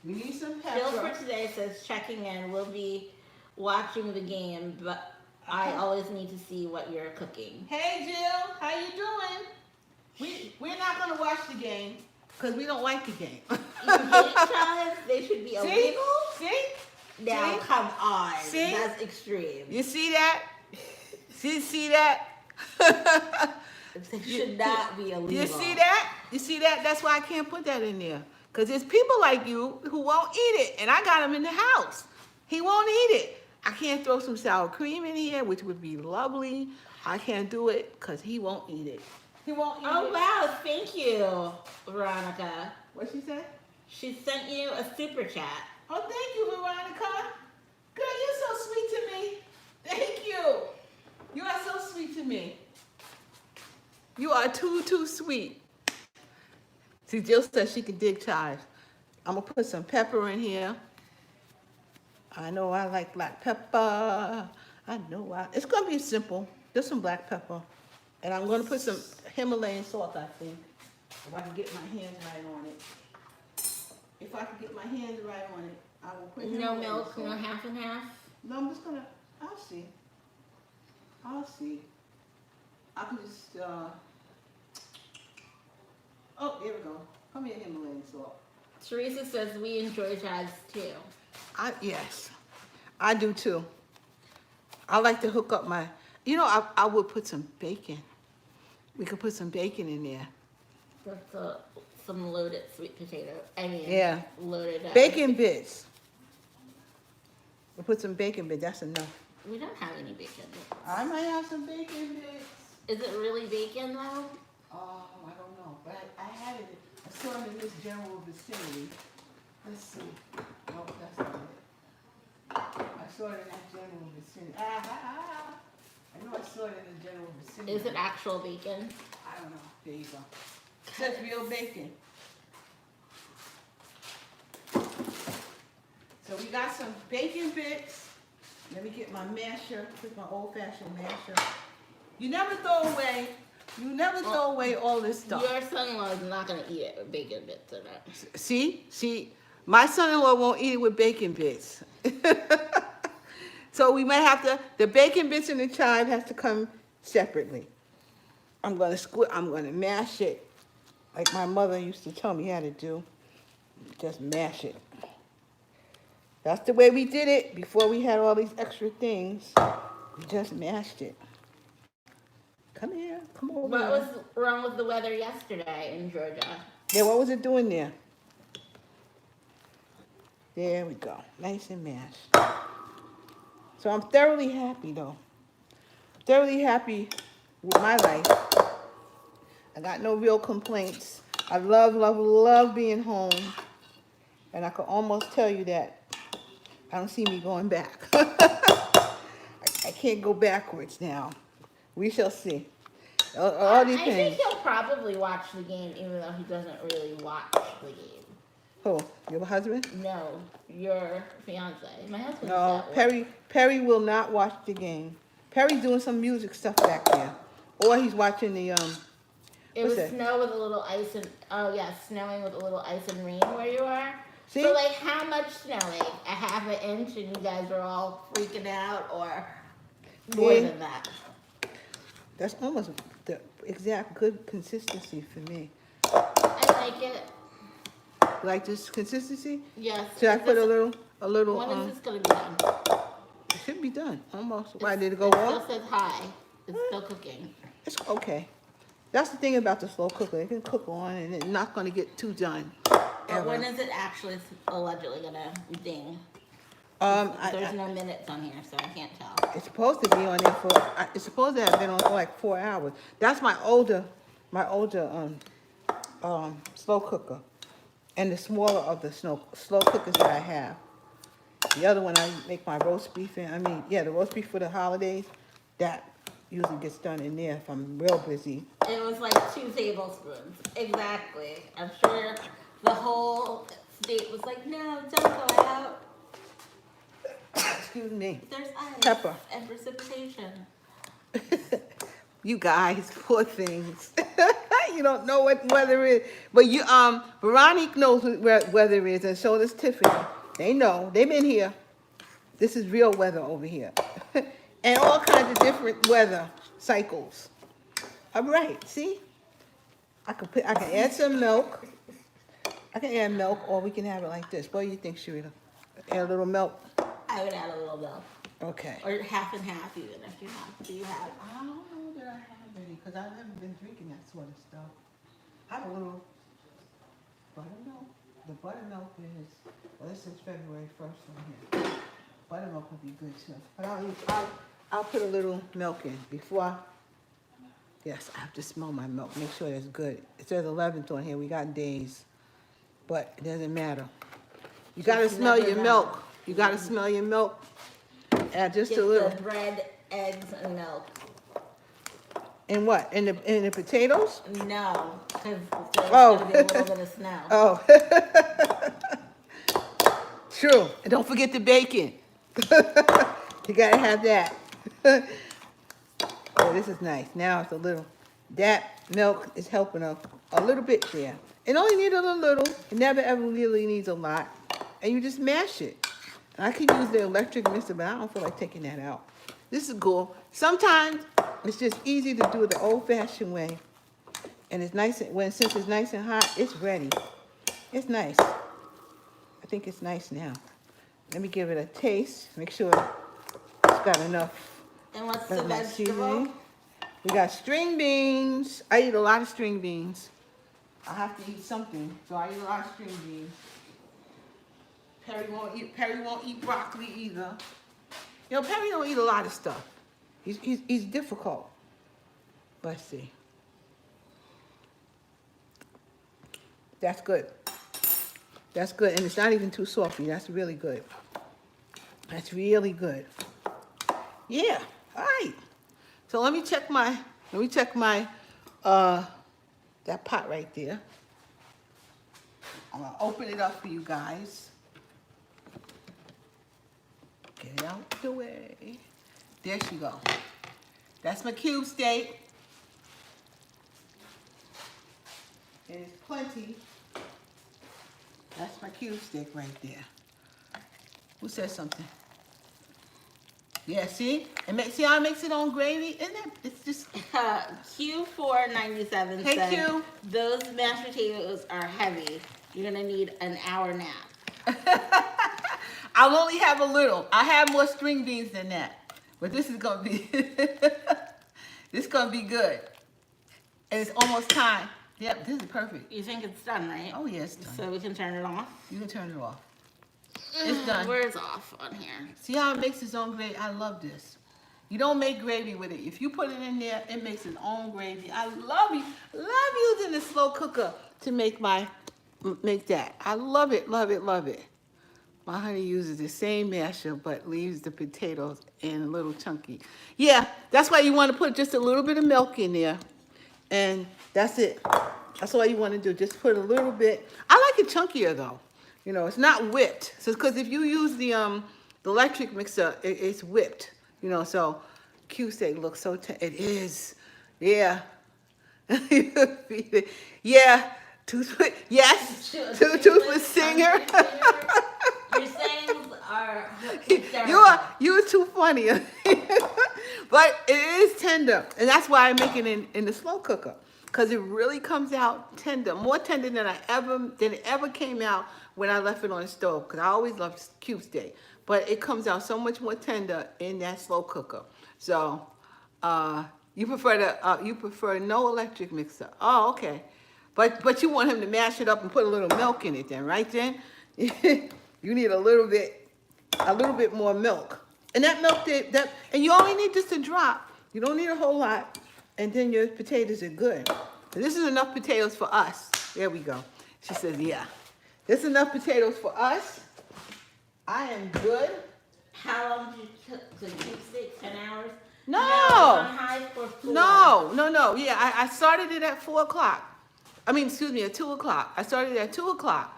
We need some pepper. Bill for today says checking in. We'll be watching the game, but I always need to see what you're cooking. Hey Jill, how you doing? We're not gonna watch the game because we don't like the game. You hate chives? They should be illegal. See? Now, See? come on. See? That's extreme. You see that? See that? They should not be illegal. You see that? You see that? That's why I can't put that in there. Because there's people like you who won't eat it. And I got him in the house. He won't eat it. I can't throw some sour cream in here, which would be lovely. I can't do it because he won't eat it. He won't eat it. Oh, wow. Thank you, Veronica. What she said? She sent you a super chat. Oh, thank you, Veronica. Girl, you're so sweet to me. Thank you. You are so sweet to me. You are too sweet. See, Jill says she can dig chives. I'm going to put some pepper in here. I know I like black pepper. It's going to be simple. Just some black pepper. And I'm going to put some Himalayan salt, I think. If I can get my hands right on it. If I can get my hands right on it, I will put No Himalayan milk, salt. no half and half. No, I'm just going to, I'll see. I can just, oh, here we go. Come here, Himalayan salt. Teresa says we enjoy chives too. Yes, I do too. I like to hook up my, I would put some bacon. We could put some bacon in there. That's some loaded sweet potato. Yeah. Loaded. Bacon bits. We'll put some bacon bits, that's enough. We don't have any bacon. I might have some bacon bits. Is it really bacon though? Oh, I don't know, but I had it, I saw it in this general vicinity. Let's see. No, that's not it. I saw it in that general vicinity. I know I saw it in the general vicinity. Is it actual bacon? I don't know. There you go. It says real bacon. So we got some bacon bits. Let me get my masher. Put my old-fashioned masher. You never throw away all this stuff. Your son-in-law is not going to eat it with bacon bits in it. See, my son-in-law won't eat it with bacon bits. So we might have to, the bacon bits and the chive has to come separately. I'm gonna mash it like my mother used to tell me how to do. Just mash it. That's the way we did it before we had all these extra things. We just mashed it. Come here, come over. What was wrong with the weather yesterday in Georgia? Yeah, what was it doing there? There we go, nice and mashed. So I'm thoroughly happy though. Thoroughly happy with my life. I got no real complaints. I love being home. And I can almost tell you that I don't see me going back. I can't go backwards now. We shall see. All I depends. think he'll probably watch the game even though he doesn't really watch the game. Who? Your husband? No, your fiance. My husband's No, at work. Perry will not watch the game. Perry's doing some music stuff back there. Or he's watching the, It what's was that? snow with a little ice and, snowing with a little ice and rain where you are. See? So like how much snowing? A half an inch and you guys are all freaking out or more Yeah. than that? That's almost the exact good consistency for me. I like it. Like this consistency? Yes. Should I Is put this- a little, When is this gonna be done? it should be done, almost. Why, did it go It off? still says hi. It's still cooking. It's okay. That's the thing about the slow cooker. It can cook on and it's not gonna get too done. But Ever. when is it actually allegedly gonna ding? There's no minutes on here, so I can't tell. It's supposed to be on there for. It's supposed to have been on for like 4 hours. That's my older slow cooker, and the smaller of the slow cookers that I have. The other one I make my roast beef in. The roast beef for the holidays. That usually gets done in there if I'm real busy. It was like 2 tablespoons. Exactly. I'm sure the whole state was like, no, don't go out. Excuse me. There's ice Pepper. and precipitation. You guys, poor things. You don't know what weather is. But Veronique knows what weather is, and so does Tiffany. They know. They've been here. This is real weather over here. And all kinds of different weather cycles. All right, see? I can add some milk. I can add milk, or we can have it like this. What do you think, Sharita? Add a little milk? I would add a little milk. Okay. Or half and half even if you have. Do you have? I don't know that I have any, because I haven't been drinking that sort of stuff. I have a little buttermilk. The buttermilk is, well, this is February 1st on here. Buttermilk would be good too. But I'll put a little milk in before yes, I have to smell my milk. Make sure it's good. It says 11th on here. We got days. But it doesn't matter. You got to smell your milk. You got to smell your milk. Add just Get a little. the bread, eggs, and milk. In what? In the potatoes? No, because there's Oh. going to be a little bit of snow. Oh. True. And don't forget the bacon. You gotta have that. Oh, this is nice. Now it's a little. That milk is helping a little bit there. It only needs a little. It never ever really needs a lot. And you just mash it. And I can use the electric mixer, but I don't feel like taking that out. This is cool. Sometimes it's just easy to do it the old-fashioned way. And it's nice since it's nice and hot, it's ready. It's nice. I think it's nice now. Let me give it a taste. Make sure it's got enough. And what's the enough vegetable? seasoning. We got string beans. I eat a lot of string beans. I have to eat something, so I eat a lot of string beans. Perry won't eat broccoli either. You know, Perry don't eat a lot of stuff. He's difficult. Let's see. That's good. That's good, and it's not even too salty. That's really good. That's really good. Yeah. All right. So let me check my that pot right there. I'm gonna open it up for you guys. Get it out the way. There she go. That's my cube steak. And it's plenty. That's my cube steak right there. Who said something? Yeah, see? See how it makes it on gravy? Isn't that, it's just... Q497 Hey, said, Q. those mashed potatoes are heavy. You're going to need an hour nap. I'll only have a little. I have more string beans than that. But this is going to be... this is going to be good. And it's almost time. Yep, this is perfect. You think it's done, right? Oh, yeah, it's done. So we can turn it off? You can turn it off. It's done. Where's off on here? See how it makes its own gravy? I love this. You don't make gravy with it. If you put it in there, it makes its own gravy. I love using the slow cooker to make that. I love it, love it, love it. My honey uses the same masher, but leaves the potatoes in a little chunky. Yeah, that's why you want to put just a little bit of milk in there. And that's it. That's all you want to do. Just put a little bit. I like it chunkier, though. You know, it's not whipped. So, because if you use the electric mixer, it's whipped. You know, so cube steak looks so. It is, yeah, yeah. Yes, toothless singer. Your sayings are You're too funny. But it is tender, and that's why I make it in the slow cooker, because it really comes out tender, more tender than it ever came out when I left it on the stove, because I always loved cube steak. But it comes out so much more tender in that slow cooker. So you prefer no electric mixer. Oh, okay. But you want him to mash it up and put a little milk in it then, right then? You need a little bit. a little bit more milk. And that milk, and you only need just a drop. You don't need a whole lot. And then your potatoes are good. And this is enough potatoes for us. There we go. She says, yeah. This is enough potatoes for us. I am good. How long did you cook the keep steak? 10 hours? No. On high for 4. No. Yeah, I started it at 4 o'clock. I mean, excuse me, at 2 o'clock. I started at 2 o'clock.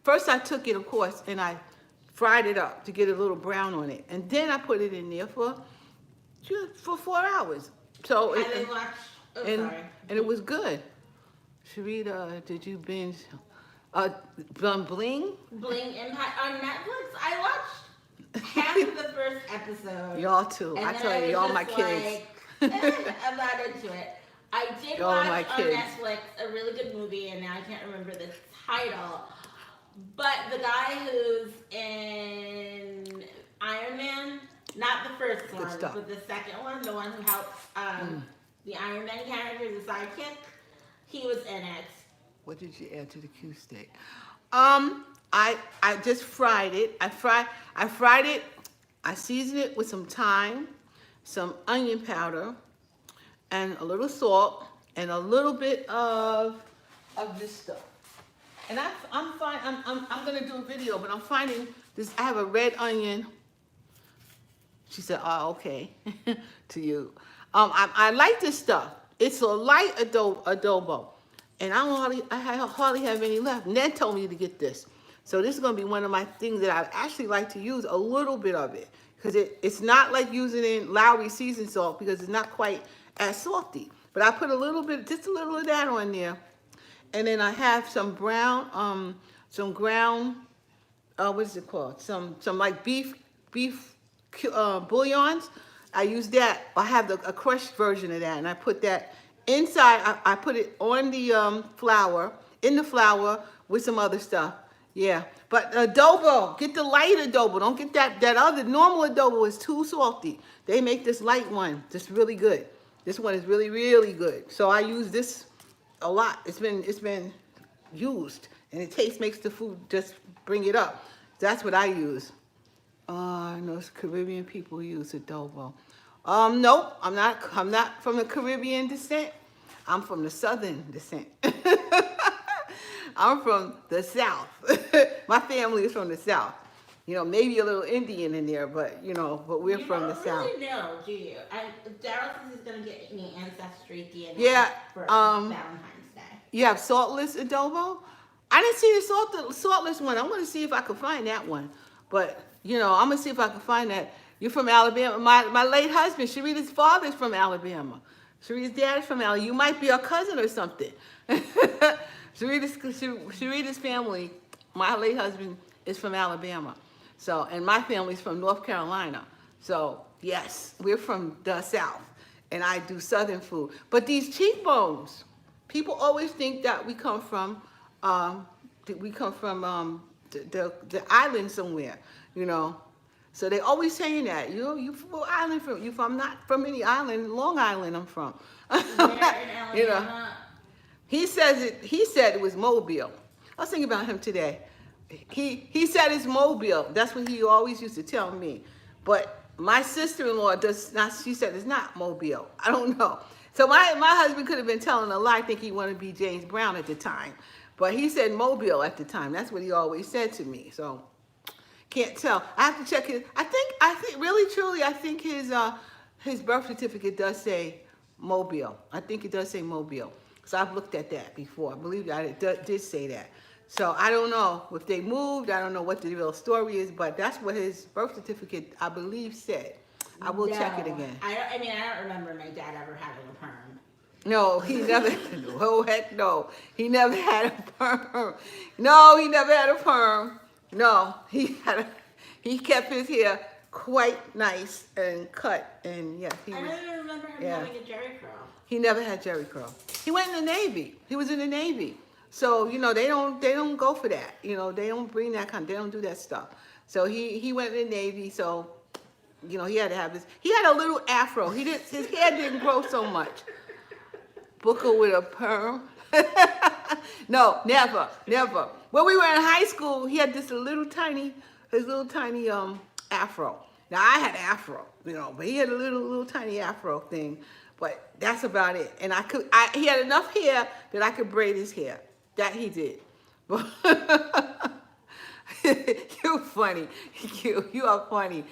First I took it, of course, and I fried it up to get a little brown on it. And then I put it in there for 4 hours. So And they watch, and it was good. Sharita, did you binge Bling? Bling Empire on Netflix. I watched half of the first episode. Y'all too. And I then tell you, was all my just kids. like, I'm not into it. I did Y'all watch my on kids. Netflix a really good movie, and now I can't remember the title. But the guy who's in Iron Man, not the first Good one, stuff. but the second one, the one who helps the Iron Man character, the sidekick, he was in it. What did you add to the Q steak? I just fried it. I fried it. I seasoned it with some thyme, some onion powder, and a little salt, and a little bit of this stuff. And I'm fine. I'm gonna do a video, but I'm finding this. I have a red onion. She said, "Oh, okay," to you. I like this stuff. It's a light adobo, and I hardly have any left. Ned told me to get this, so this is gonna be one of my things that I actually like to use a little bit of it, because it's not like using in Lowry seasoned salt, because it's not quite as salty. But I put a little bit, just a little of that on there, and then I have some brown, some ground, what is it called? Some like beef bouillons. I use that. I have a crushed version of that, and I put that inside. I put it on the flour, in the flour with some other stuff. Yeah, but adobo, get the light adobo. Don't get that other normal adobo is too salty. They make this light one just really good. This one is really, really good. So I use this a lot. It's been used, and it makes the food just bring it up. That's what I use. I know Caribbean people use adobo. Nope, I'm not from the Caribbean descent. I'm from the Southern descent. I'm from the South. My family is from the South. You know, maybe a little Indian in there, but we're from the South. You don't really know, do you? Daryl says he's gonna get me Ancestry DNA Yeah, for Valentine's Day. You have saltless adobo? I didn't see the saltless one. I'm gonna see if I can find that one. But I'm gonna see if I can find that. You're from Alabama. My late husband, Sharita's father's from Alabama. Sharita's dad is from Alabama. You might be a cousin or something. Sharita's family, my late husband is from Alabama. So, and my family's from North Carolina. So, yes, we're from the South, and I do Southern food. But these cheekbones, people always think that we come from the island somewhere, So they always saying that you from island from you from not from any island, Long Island I'm from. Where in Alabama? He said it was Mobile. I was thinking about him today. He said it's Mobile. That's what he always used to tell me. But my sister-in-law does not. She said it's not Mobile. I don't know. So my husband could have been telling a lie. I think he wanted to be James Brown at the time, but he said Mobile at the time. That's what he always said to me. So can't tell. I have to check his. I think really truly. I think his birth certificate does say Mobile. I think it does say Mobile. So I've looked at that before. I believe that it did say that. So I don't know if they moved. I don't know what the real story is, but that's what his birth certificate, I believe, said. I will check it again. I don't remember my dad ever having a perm. No, he never. Oh heck no, he never had a perm. No, he never had a perm. No, he kept his hair quite nice and cut, and yeah, he I was. don't even remember him having a jerry curl. He never had jerry curl. He went in the Navy. He was in the Navy. So, they don't go for that. They don't bring that they don't do that stuff. So he went in the Navy, so, he had to have he had a little afro. His hair didn't grow so much. Booker with a perm. No, never. When we were in high school, he had this little tiny his little tiny afro. Now I had afro, you know, but he had a little tiny afro thing. But that's about it. And he had enough hair that I could braid his hair. That he did. But you're funny. You are funny.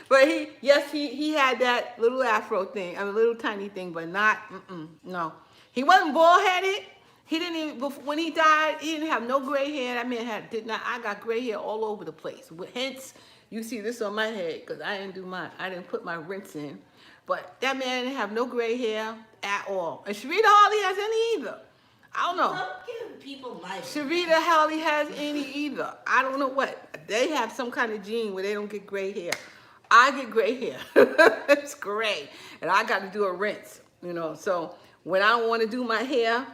But he had that little afro thing, a little tiny thing, but not, no. He wasn't bald headed. He didn't even, when he died, he didn't have no gray hair. That man I got gray hair all over the place. Hence, you see this on my head, because I didn't put my rinse in. But that man didn't have no gray hair at all. And Sharita hardly has any either. I don't know. Don't give people life. Sharita hardly has any either. I don't know what. They have some kind of gene where they don't get gray hair. I get gray hair. It's gray. And I got to do a rinse, you know. So when I don't want to do my hair,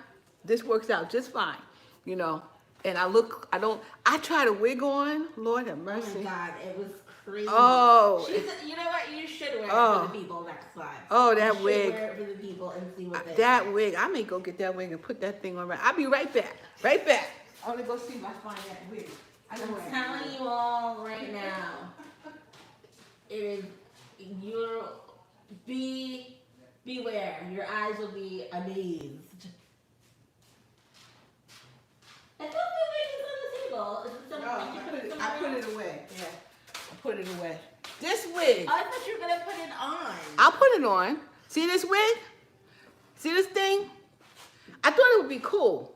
this works out just fine, you know. And I tried a wig on. Lord have mercy. Oh my God, it was crazy. Oh. You know what? You should wear it for the people next time. Oh, that you wig. Wear it for the people and see what they That wig. I may go get that wig and put that thing on. I'll be right back. Right back. I want to go see if I find that wig. I'm telling you all right now. It is beware. Your eyes will be amazed. I thought the wig is on the table. Is it something I put it away. Yeah. I put it away. This wig. Oh, I thought you were gonna put it on. I'll put it on. See this wig? See this thing? I thought it would be cool,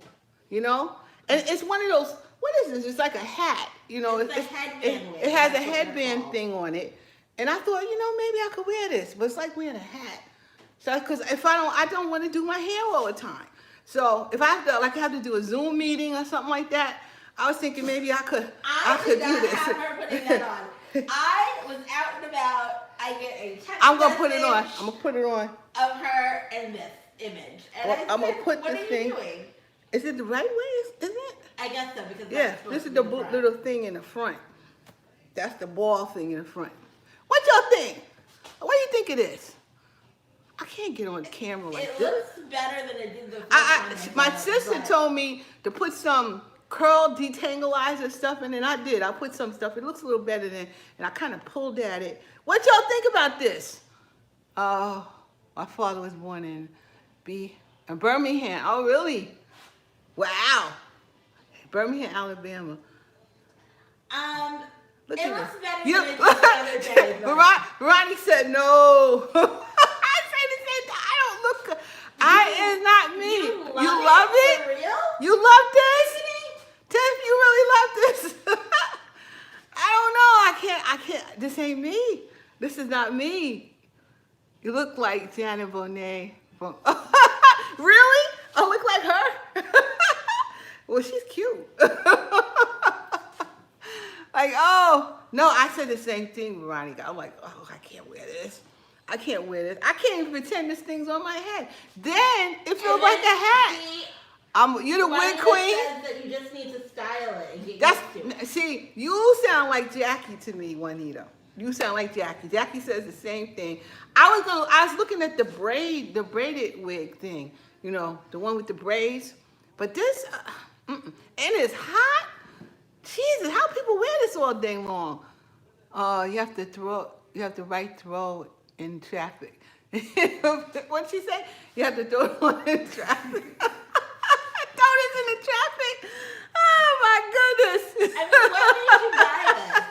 you know? And it's one of those, what is this? It's like a hat, you know? It's a headband wig. It has a That's what they're headband called. thing on it. And I thought, you know, maybe I could wear this, but it's like wearing a hat. So, because if I don't want to do my hair all the time. So if I have to do a Zoom meeting or something like that, I was thinking maybe I could do this. Have her putting that on. I was out and about. I get a text I'm gonna put it on. message I'm gonna put it on. of her in this image. And Well, I I'm gonna said, put what this are thing- you doing? Is it the right way? Isn't it? I guess so because Yeah, that's supposed this to is be the front. little thing in the front. That's the ball thing in the front. What y'all think? What do you think it is? I can't get on camera like It this. looks better than it did the first time. My I saw it, sister but- told me to put some curl detangleizer stuff in, and I did. I put some stuff. It looks a little better than, and I kind of pulled at it. What y'all think about this? My father was born in Birmingham. Oh, really? Wow. Birmingham, Alabama. Look It at looks this. better than it did the other day. but- Ronnie said no. I say the same thing. I don't look. It's not me. You love it? For real? You love this? Tiff, you really love this? I don't know. I can't. This ain't me. This is not me. You look like Janet Bonet from. Really? I look like her? Well, she's cute. Like, oh, no, I said the same thing, Veronica. I'm like, oh, I can't wear this. I can't wear this. I can't even pretend this thing's on my head. Then it feels like a hat. You're the wig queen. Says that you just need to style it and get used to it. See, you sound like Jackie to me, Juanita. You sound like Jackie. Jackie says the same thing. I was looking at the braided wig thing, you know, the one with the braids. But this, and it's hot. Jesus, how people wear this all day long? You have to write throw in traffic. What'd she say? You have to throw it on in traffic. Throw this in the traffic. Oh my goodness. I mean, where did you buy this?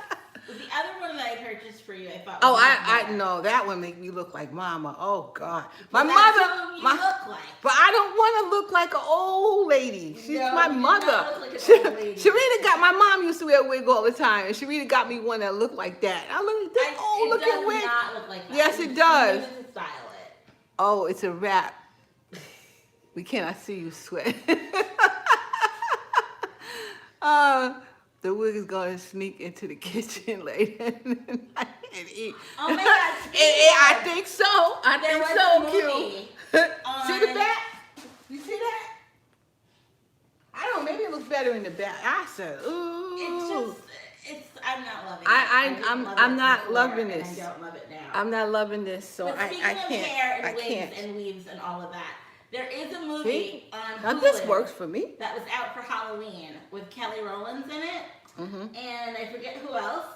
The other one that I purchased for you, I thought. Oh, was I better. know that one make me look like Mama. Oh God, But my that's mother. who you look like. But I don't want to look like an old lady. She's No, my you do mother. not look like an old lady. Sharita got my mom used to wear a wig all the time, and Sharita got me one that looked like that. I look at this old It looking does wig. not look like that. Yes, You it just does. need to style it. Oh, it's a wrap. We cannot see you sweat. The wig is gonna sneak into the kitchen later and eat. Oh my God, I think so. I There think was so, a cute. movie See the on- back? You see that? I don't know. Maybe it looks better in the back. I said, ooh. I'm not loving it. I'm not before, loving and this. I don't love it now. I'm not loving this, so But I speaking of can't. hair I and wigs can't. and weaves and all of that, there is a movie See? on Now this Hulu works for me. that was out for Halloween with Kelly Rowlands in it. and I forget who else,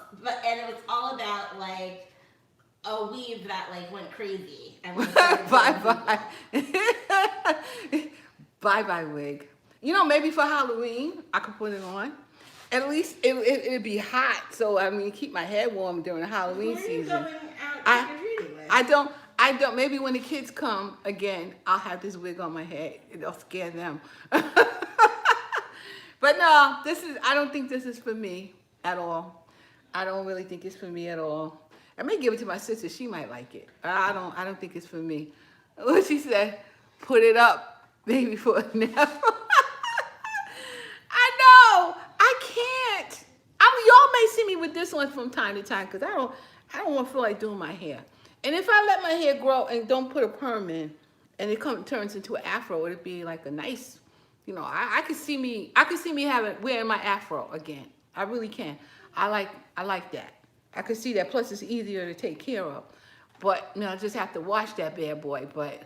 and it was all about like a weave that like went crazy. And like, Bye bye. Bye bye wig. You know, maybe for Halloween I could put it on. At least it'd be hot, so I mean keep my head warm during the Halloween Who are you season. going out I trick or treating with? I don't. Maybe when the kids come again, I'll have this wig on my head. It'll scare them. But no, I don't think this is for me at all. I don't really think it's for me at all. I may give it to my sister. She might like it. I don't think it's for me. What she said, put it up, maybe for a nap. I know. I can't. Y'all may see me with this one from time to time because I don't want to feel like doing my hair. And if I let my hair grow and don't put a perm in, and it turns into an afro, it'd be like a nice, you know. I could see me wearing my afro again. I really can. I like that. I could see that. Plus, it's easier to take care of. But you know, I just have to wash that bad boy. But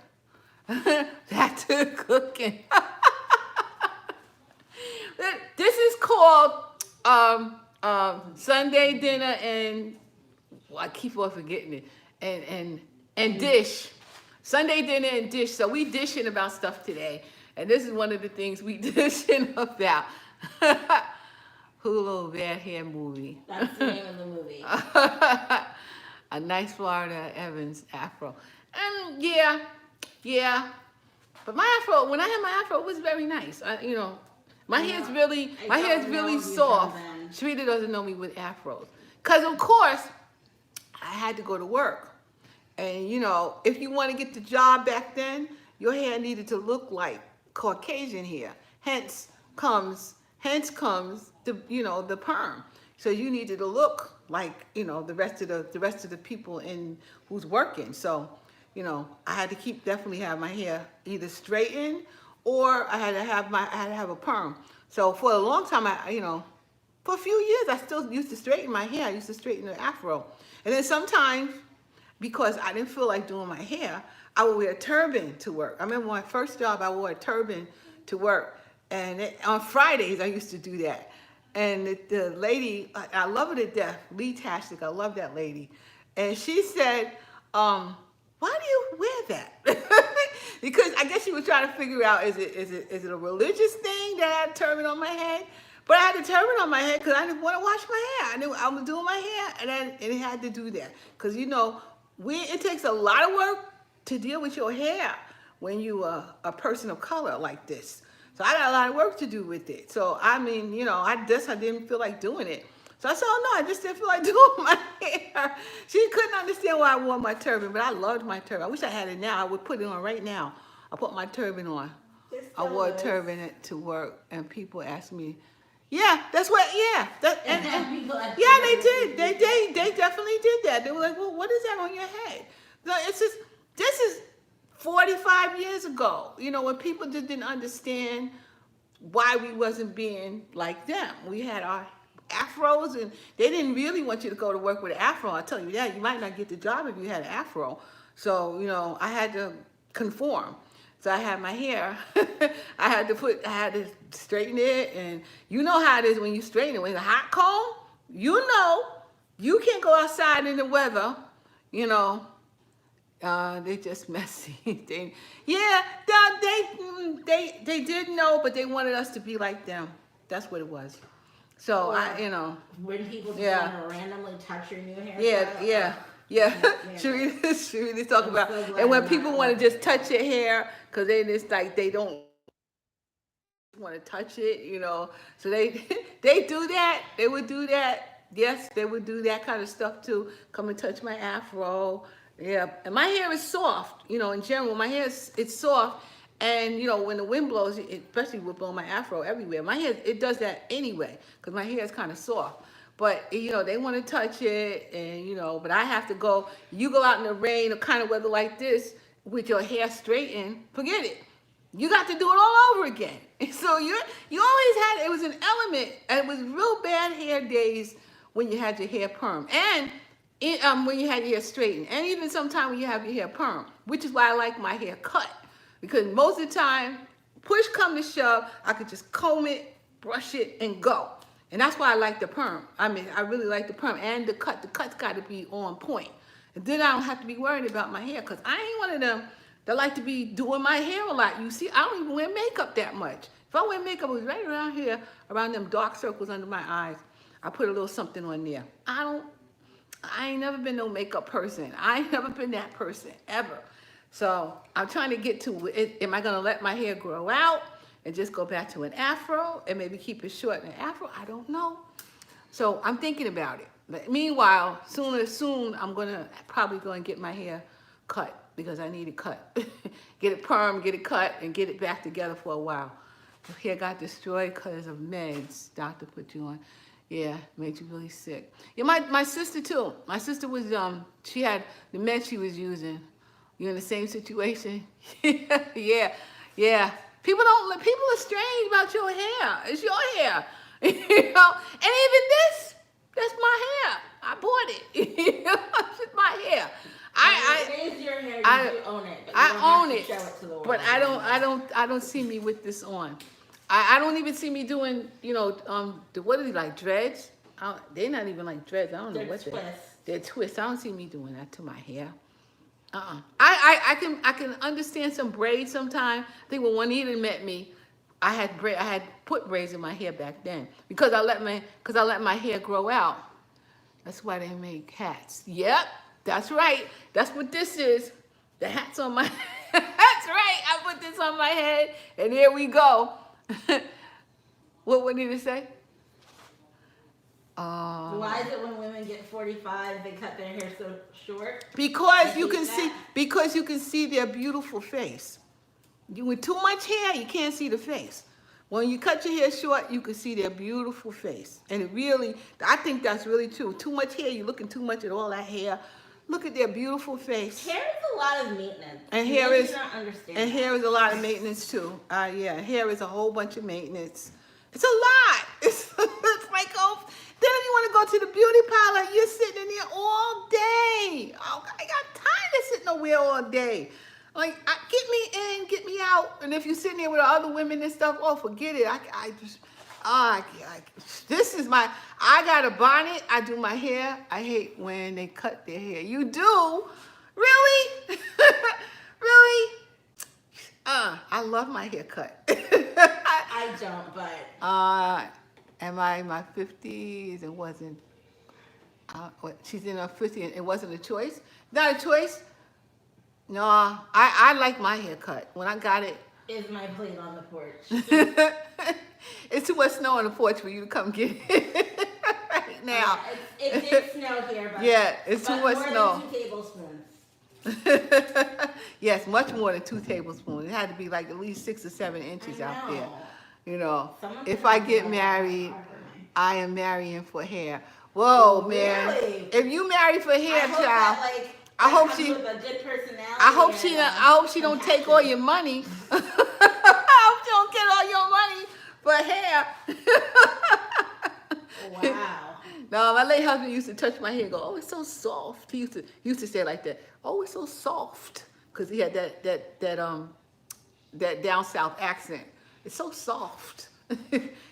that's cooking. This is called Sunday dinner and well, I keep on forgetting it. And dish. Sunday dinner and dish. So we dishing about stuff today. And this is one of the things we dishing about. Hulu Bad Hair Movie. That's the name of the movie. A nice Florida Evans afro. And yeah. But my afro, when I had my afro, it was very nice. My hair's really soft. Sharita doesn't know me with afros. Because, of course, I had to go to work. And, you know, if you want to get the job back then, your hair needed to look like Caucasian hair. Hence comes the perm. So you needed to look like, you know, the rest of the people who's working. So, you know, I had to definitely have my hair either straightened or I had to have a perm. So for a long time, for a few years, I still used to straighten my hair. I used to straighten the afro. And then sometimes, because I didn't feel like doing my hair, I would wear a turban to work. I remember my first job, I wore a turban to work. And on Fridays, I used to do that. And the lady, I love her to death, Lee Tashik, I love that lady. And she said, why do you wear that? Because I guess she was trying to figure out, is it a religious thing that I had a turban on my head? But I had a turban on my head because I didn't want to wash my hair. I knew I was doing my hair, and it had to do that. Because, you know, it takes a lot of work to deal with your hair when you are a person of color like this. So I got a lot of work to do with it. So, I mean, you know, I didn't feel like doing it. So I said, oh, no, I just didn't feel like doing my hair. She couldn't understand why I wore my turban, but I loved my turban. I wish I had it now. I would put it on right now. I put my turban on. I wore a turban to work, and people asked me, yeah, that's what, yeah. Yeah, they did. They definitely did that. They were like, well, what is that on your head? No, this is 45 years ago, you know, when people just didn't understand why we wasn't being like them. We had our afros, and they didn't really want you to go to work with an afro. I'll tell you that. You might not get the job if you had an afro. So, you know, I had to conform. So I had my hair. I had to straighten it, and you know how it is when you straighten it. When it's a hot comb, you know, you can't go outside in the weather, you know. They just messy. They did know, but they wanted us to be like them. That's what it was. So when people just want to randomly touch your new hair. Yeah. Sharita talk about, and when people want to just touch your hair, because they don't want to touch it, you know. So they do that. They would do that. Yes, they would do that kind of stuff too. Come and touch my afro. Yeah, and my hair is soft. You know, in general, my hair it's soft. And, you know, when the wind blows, especially with blowing my afro everywhere, my hair, it does that anyway, because my hair is kind of soft. But, you know, they want to touch it, and, you know, but I have to go. You go out in the rain or kind of weather like this with your hair straightened, forget it. You got to do it all over again. And so you always had, it was an element, and it was real bad hair days when you had your hair perm. And when you had your hair straightened. And even sometimes when you have your hair perm, which is why I like my hair cut. Because most of the time, push come to shove, I could just comb it, brush it, and go. And that's why I like the perm. I mean, I really like the perm and the cut. The cut's got to be on point. And then I don't have to be worried about my hair because I ain't one of them that like to be doing my hair a lot. You see, I don't even wear makeup that much. If I wear makeup, it was right around here, around them dark circles under my eyes. I put a little something on there. I ain't never been no makeup person. I ain't never been that person, ever. So I'm trying to get to it. Am I going to let my hair grow out and just go back to an afro and maybe keep it short in an afro? I don't know. So I'm thinking about it. But meanwhile, soon, I'm probably going to get my hair cut because I need it cut. Get it perm, get it cut, and get it back together for a while. The hair got destroyed because of meds doctor put you on. Yeah, made you really sick. Yeah, my sister too. My sister was, she had the meds she was using. You in the same situation? Yeah. People are strange about your hair. It's your hair. You know? And even this, that's my hair. I bought it. It's my hair. It is your hair. You do own it. But you don't I own have it. to show it to the world. But I don't see me with this on. I don't even see me doing, what are they, like dreads? They're not even like dreads. I don't know what they're twists. I don't see me doing that to my hair. I can understand some braids sometime. I think when Juanita met me, I had put braids in my hair back then because I let my hair grow out. That's why they make hats. Yep, that's right. That's what this is. The hat's on my. That's right. I put this on my head, and here we go. What Juanita say? Why is it when women get 45, they cut their hair so short? Because you can see their beautiful face. With too much hair, you can't see the face. When you cut your hair short, you can see their beautiful face. And I think that's really true. Too much hair, you're looking too much at all that hair. Look at their beautiful face. Hair is a lot of maintenance. And hair is a a lot of maintenance too. Yeah, hair is a whole bunch of maintenance. It's a lot. It's like, then if you want to go to the beauty parlor, you're sitting in there all day. Oh, I got time to sit nowhere all day. Like, get me in, get me out. And if you're sitting there with other women and stuff, forget it. This is I got a bonnet. I do my hair. I hate when they cut their hair. You do? Really? Really? I love my haircut. I don't, but. Am I in my 50s? It wasn't. She's in her 50s and it wasn't a choice? Not a choice? No, I like my haircut. When I got it. Is my plate on the porch? It's too much snow on the porch for you to come get it right now. It did snow here, but. Yeah, it's too much snow. More than 2 tablespoons. Yes, much more than 2 tablespoons. It had to be like at least 6 or 7 inches out there. If I get married, I am marrying for hair. Whoa, man! Really? If you marry for hair, child, I hope she don't take all your money. I hope she don't get all your money for hair. Wow. No, my late husband used to touch my hair and go, "Oh, it's so soft." He used to say it like that. "Oh, it's so soft," because he had that down south accent. It's so soft.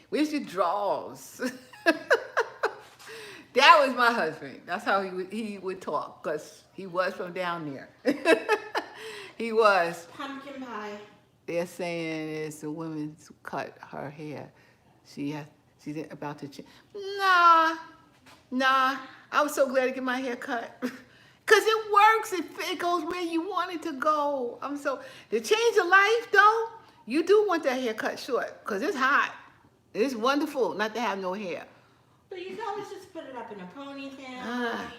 Where's your drawers? That was my husband. That's how he would talk, because he was from down there. He was. Pumpkin pie. They're saying it's a woman's cut her hair. She's about to change. Nah. I was so glad to get my hair cut. Because it works. It goes where you want it to go. To change your life, though, you do want that hair cut short, because it's hot. It's wonderful not to have no hair. But you can always just put it up in a ponytail.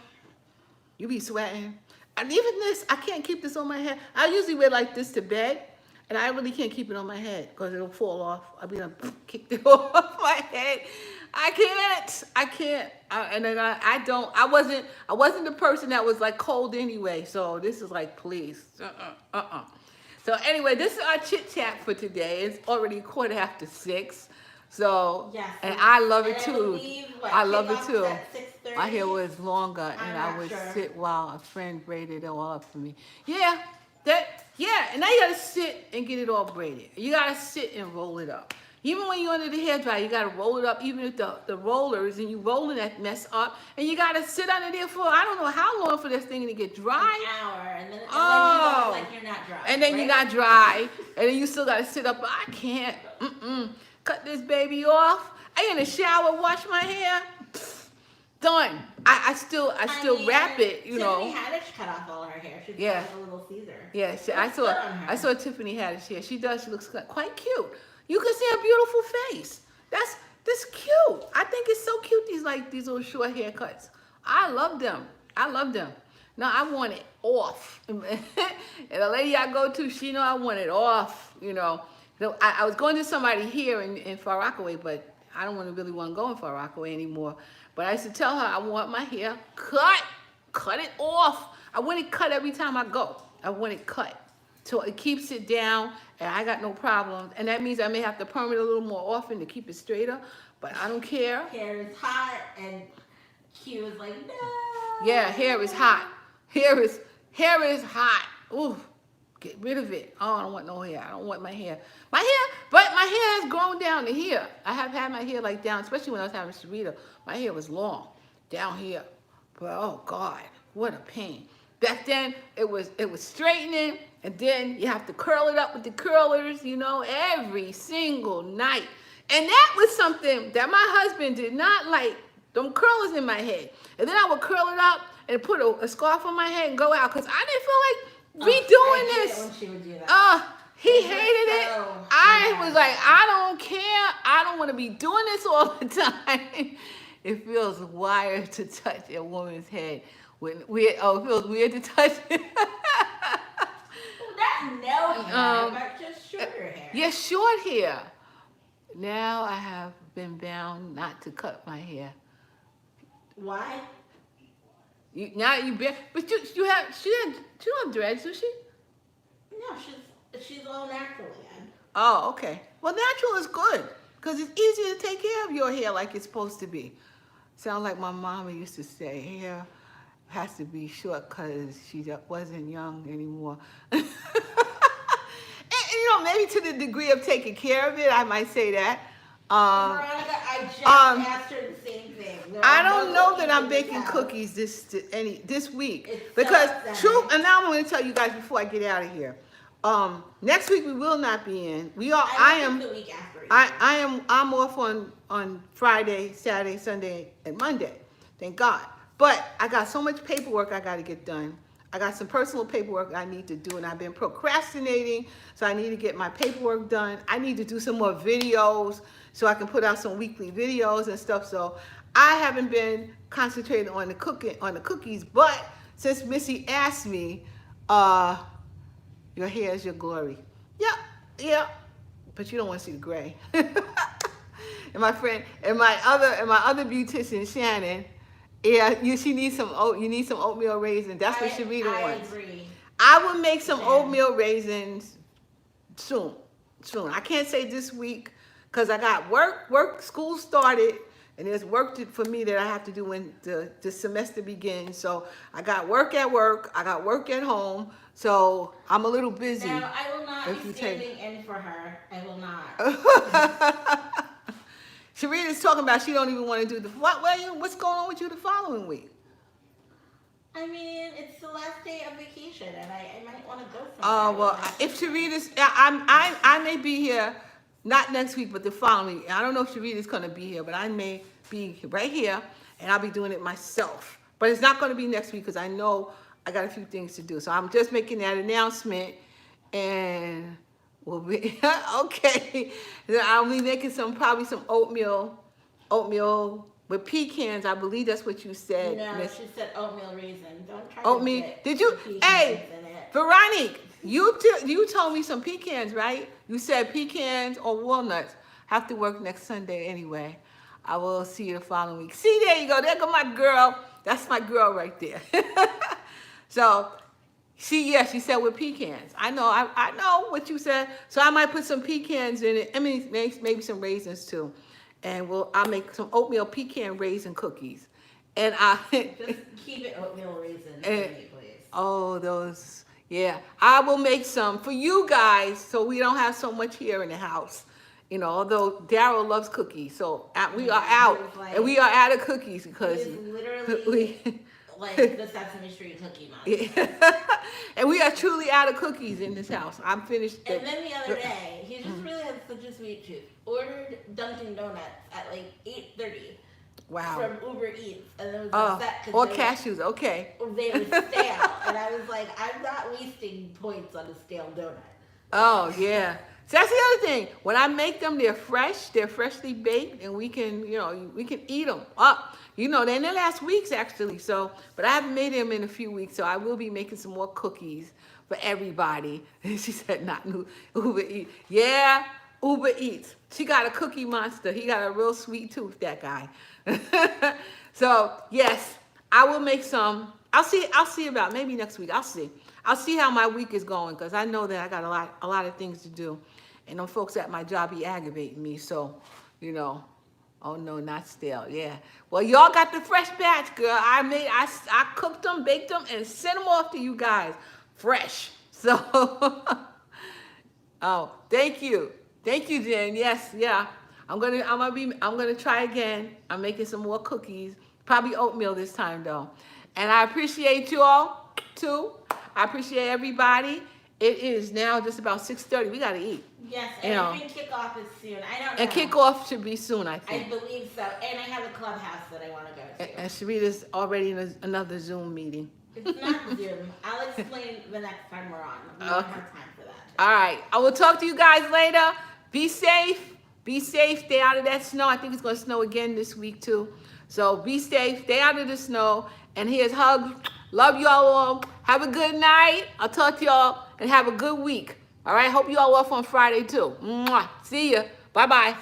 You be sweating. And even this, I can't keep this on my head. I usually wear like this to bed, and I really can't keep it on my head because it'll fall off. I'll be like, kicked it off my head. I can't. I wasn't the person that was like cold anyway. So this is like, please. So anyway, this is our chit chat for today. It's already 6:15. So, yes, and I love it too. I love it too. 6:30? My hair was longer, and I would sit while a friend braided it all up for me. And now you gotta sit and get it all braided. You gotta sit and roll it up. Even when you're under the hair dryer, you gotta roll it up, even with the rollers, and you rolling that mess up, and you gotta sit under there for I don't know how long for this thing to get dry. An hour, and then Oh. like you're not dry. And then right? you're not dry, and then you still gotta sit up. I can't. Cut this baby off. I in the shower, wash my hair. Done. I still mean, wrap it, you know. Tiffany Haddish cut off all her hair. She's Yeah. got like a little Caesar. Yeah, I Looks good on her. saw Tiffany Haddish here. She does. She looks quite cute. You can see her beautiful face. That's cute. I think it's so cute. These little short haircuts. I love them. I love them. No, I want it off. And the lady I go to, she know I want it off. You know, I was going to somebody here in Far Rockaway, but I don't really want to go in Far Rockaway anymore. But I used to tell her I want my hair cut it off. I want it cut every time I go. I want it cut. So it keeps it down, and I got no problems. And that means I may have to perm it a little more often to keep it straighter, but I don't care. Hair is hot, and Q was like, no. Yeah, hair is hot. Hair is hot. Ooh, get rid of it. Oh, I don't want no hair. I don't want my hair. But my hair has grown down to here. I have had my hair like down, especially when I was having Sharita. My hair was long down here. But oh God, what a pain. Back then, it was straightening, and then you have to curl it up with the curlers, you know, every single night. And that was something that my husband did not like, them curlers in my head. And then I would curl it up and put a scarf on my head and go out, because I didn't feel like redoing this. When she would do that. He hated it. So I was like, I don't care. I don't want to be doing this all the time. It feels wired to touch a woman's head. It feels weird to touch it. Not no hair, but just shorter hair. Yeah, short hair. Now I have been bound not to cut my hair. Why? But she don't have dreads, does she? No, she's all natural again. Oh, okay. Well, natural is good, because it's easier to take care of your hair like it's supposed to be. Sound like my mama used to say, hair has to be short because she wasn't young anymore. and, you know, maybe to the degree of taking care of it, I might say that. Veronica, I just asked her the same thing. I don't know that I'm baking cookies this week, It's because so and now I'm going to tell you guys before I get out of here. Next week we will not be in. The week after. I'm off on Friday, Saturday, Sunday, and Monday. Thank God. But I got so much paperwork I got to get done. I got some personal paperwork I need to do, and I've been procrastinating, so I need to get my paperwork done. I need to do some more videos so I can put out some weekly videos and stuff. So I haven't been concentrating on the cookies, but since Missy asked me, your hair is your glory. Yeah. But you don't want to see the gray. And my friend, and my other beautician, Shannon, she needs some oatmeal raisins. That's what Sharita wants. I agree. I will make some oatmeal raisins soon. I can't say this week because I got work, school started, and there's work for me that I have to do when the semester begins. So I got work at work, I got work at home, so I'm a little busy. Now, I will not be standing in for her. I will not. Sharita's talking about she don't even want to do what's going on with you the following week? I mean, it's the last day of vacation, and I might want to go somewhere. Oh, well, if Sharita's, I may be here, not next week, but the following week. I don't know if Sharita's going to be here, but I may be right here, and I'll be doing it myself. But it's not going to be next week because I know I got a few things to do. So I'm just making that announcement, and we'll be, okay. I'll be making probably some oatmeal with pecans. I believe that's what you said. No, Miss. she said oatmeal raisin. Don't try Oatmeal. to get Did you? pecans Hey, in it. Veronique, you told me some pecans, right? You said pecans or walnuts. Have to work next Sunday anyway. I will see you the following week. See, there you go. There go my girl. That's my girl right there. So, she said with pecans. I know what you said. So I might put some pecans in it. I mean, maybe some raisins too. And I'll make some oatmeal pecan raisin cookies. And Just keep it oatmeal raisin for me, please. Oh, those. Yeah, I will make some for you guys so we don't have so much here in the house. You know, although Daryl loves cookies, so we are Yeah, out, there's, like- and we are out of cookies because He's literally we, like the Sesame Street cookie monster. yeah. And we are truly out of cookies in this house. I'm finished. And then the other day, he just really had such a sweet tooth. Ordered Dunkin' Donuts at like 8:30 Wow. from Uber Eats, and it was Oh, upset or because cashews. Okay. they were stale, and I was like, I'm not wasting points on a stale donut. Oh yeah. So that's the other thing. When I make them, they're fresh. They're freshly baked, and we can, you know, we can eat them up. You know, then they last weeks actually. So, but I haven't made them in a few weeks, so I will be making some more cookies for everybody. And she said, not Uber Eats. Yeah, Uber Eats. She got a cookie monster. He got a real sweet tooth, that guy. So yes, I will make some. I'll see about maybe next week. I'll see how my week is going, because I know that I got a lot of things to do, and them folks at my job be aggravating me. So, you know, oh no, not stale. Yeah. Well, y'all got the fresh batch, girl. I cooked them, baked them, and sent them off to you guys fresh. So, oh, thank you, Jen. Yes, yeah. I'm gonna try again. I'm making some more cookies, probably oatmeal this time though. And I appreciate you all too. I appreciate everybody. It is now just about 6:30. We gotta eat. Yes, You and know. I think kickoff is soon. I don't know. And kickoff should be soon, I I think. believe so, and I have a clubhouse that I want to go to. And Sharita's already in another Zoom meeting. It's not Zoom. I'll explain the next time we're on. We don't Okay. have time for that. All right. I will talk to you guys later. Be safe. Be safe. Stay out of that snow. I think it's going to snow again this week, too. So be safe. Stay out of the snow. And here's hugs. Love y'all all. Have a good night. I'll talk to y'all and have a good week. All right. Hope you all off on Friday, too. Mwah. See ya. Bye-bye.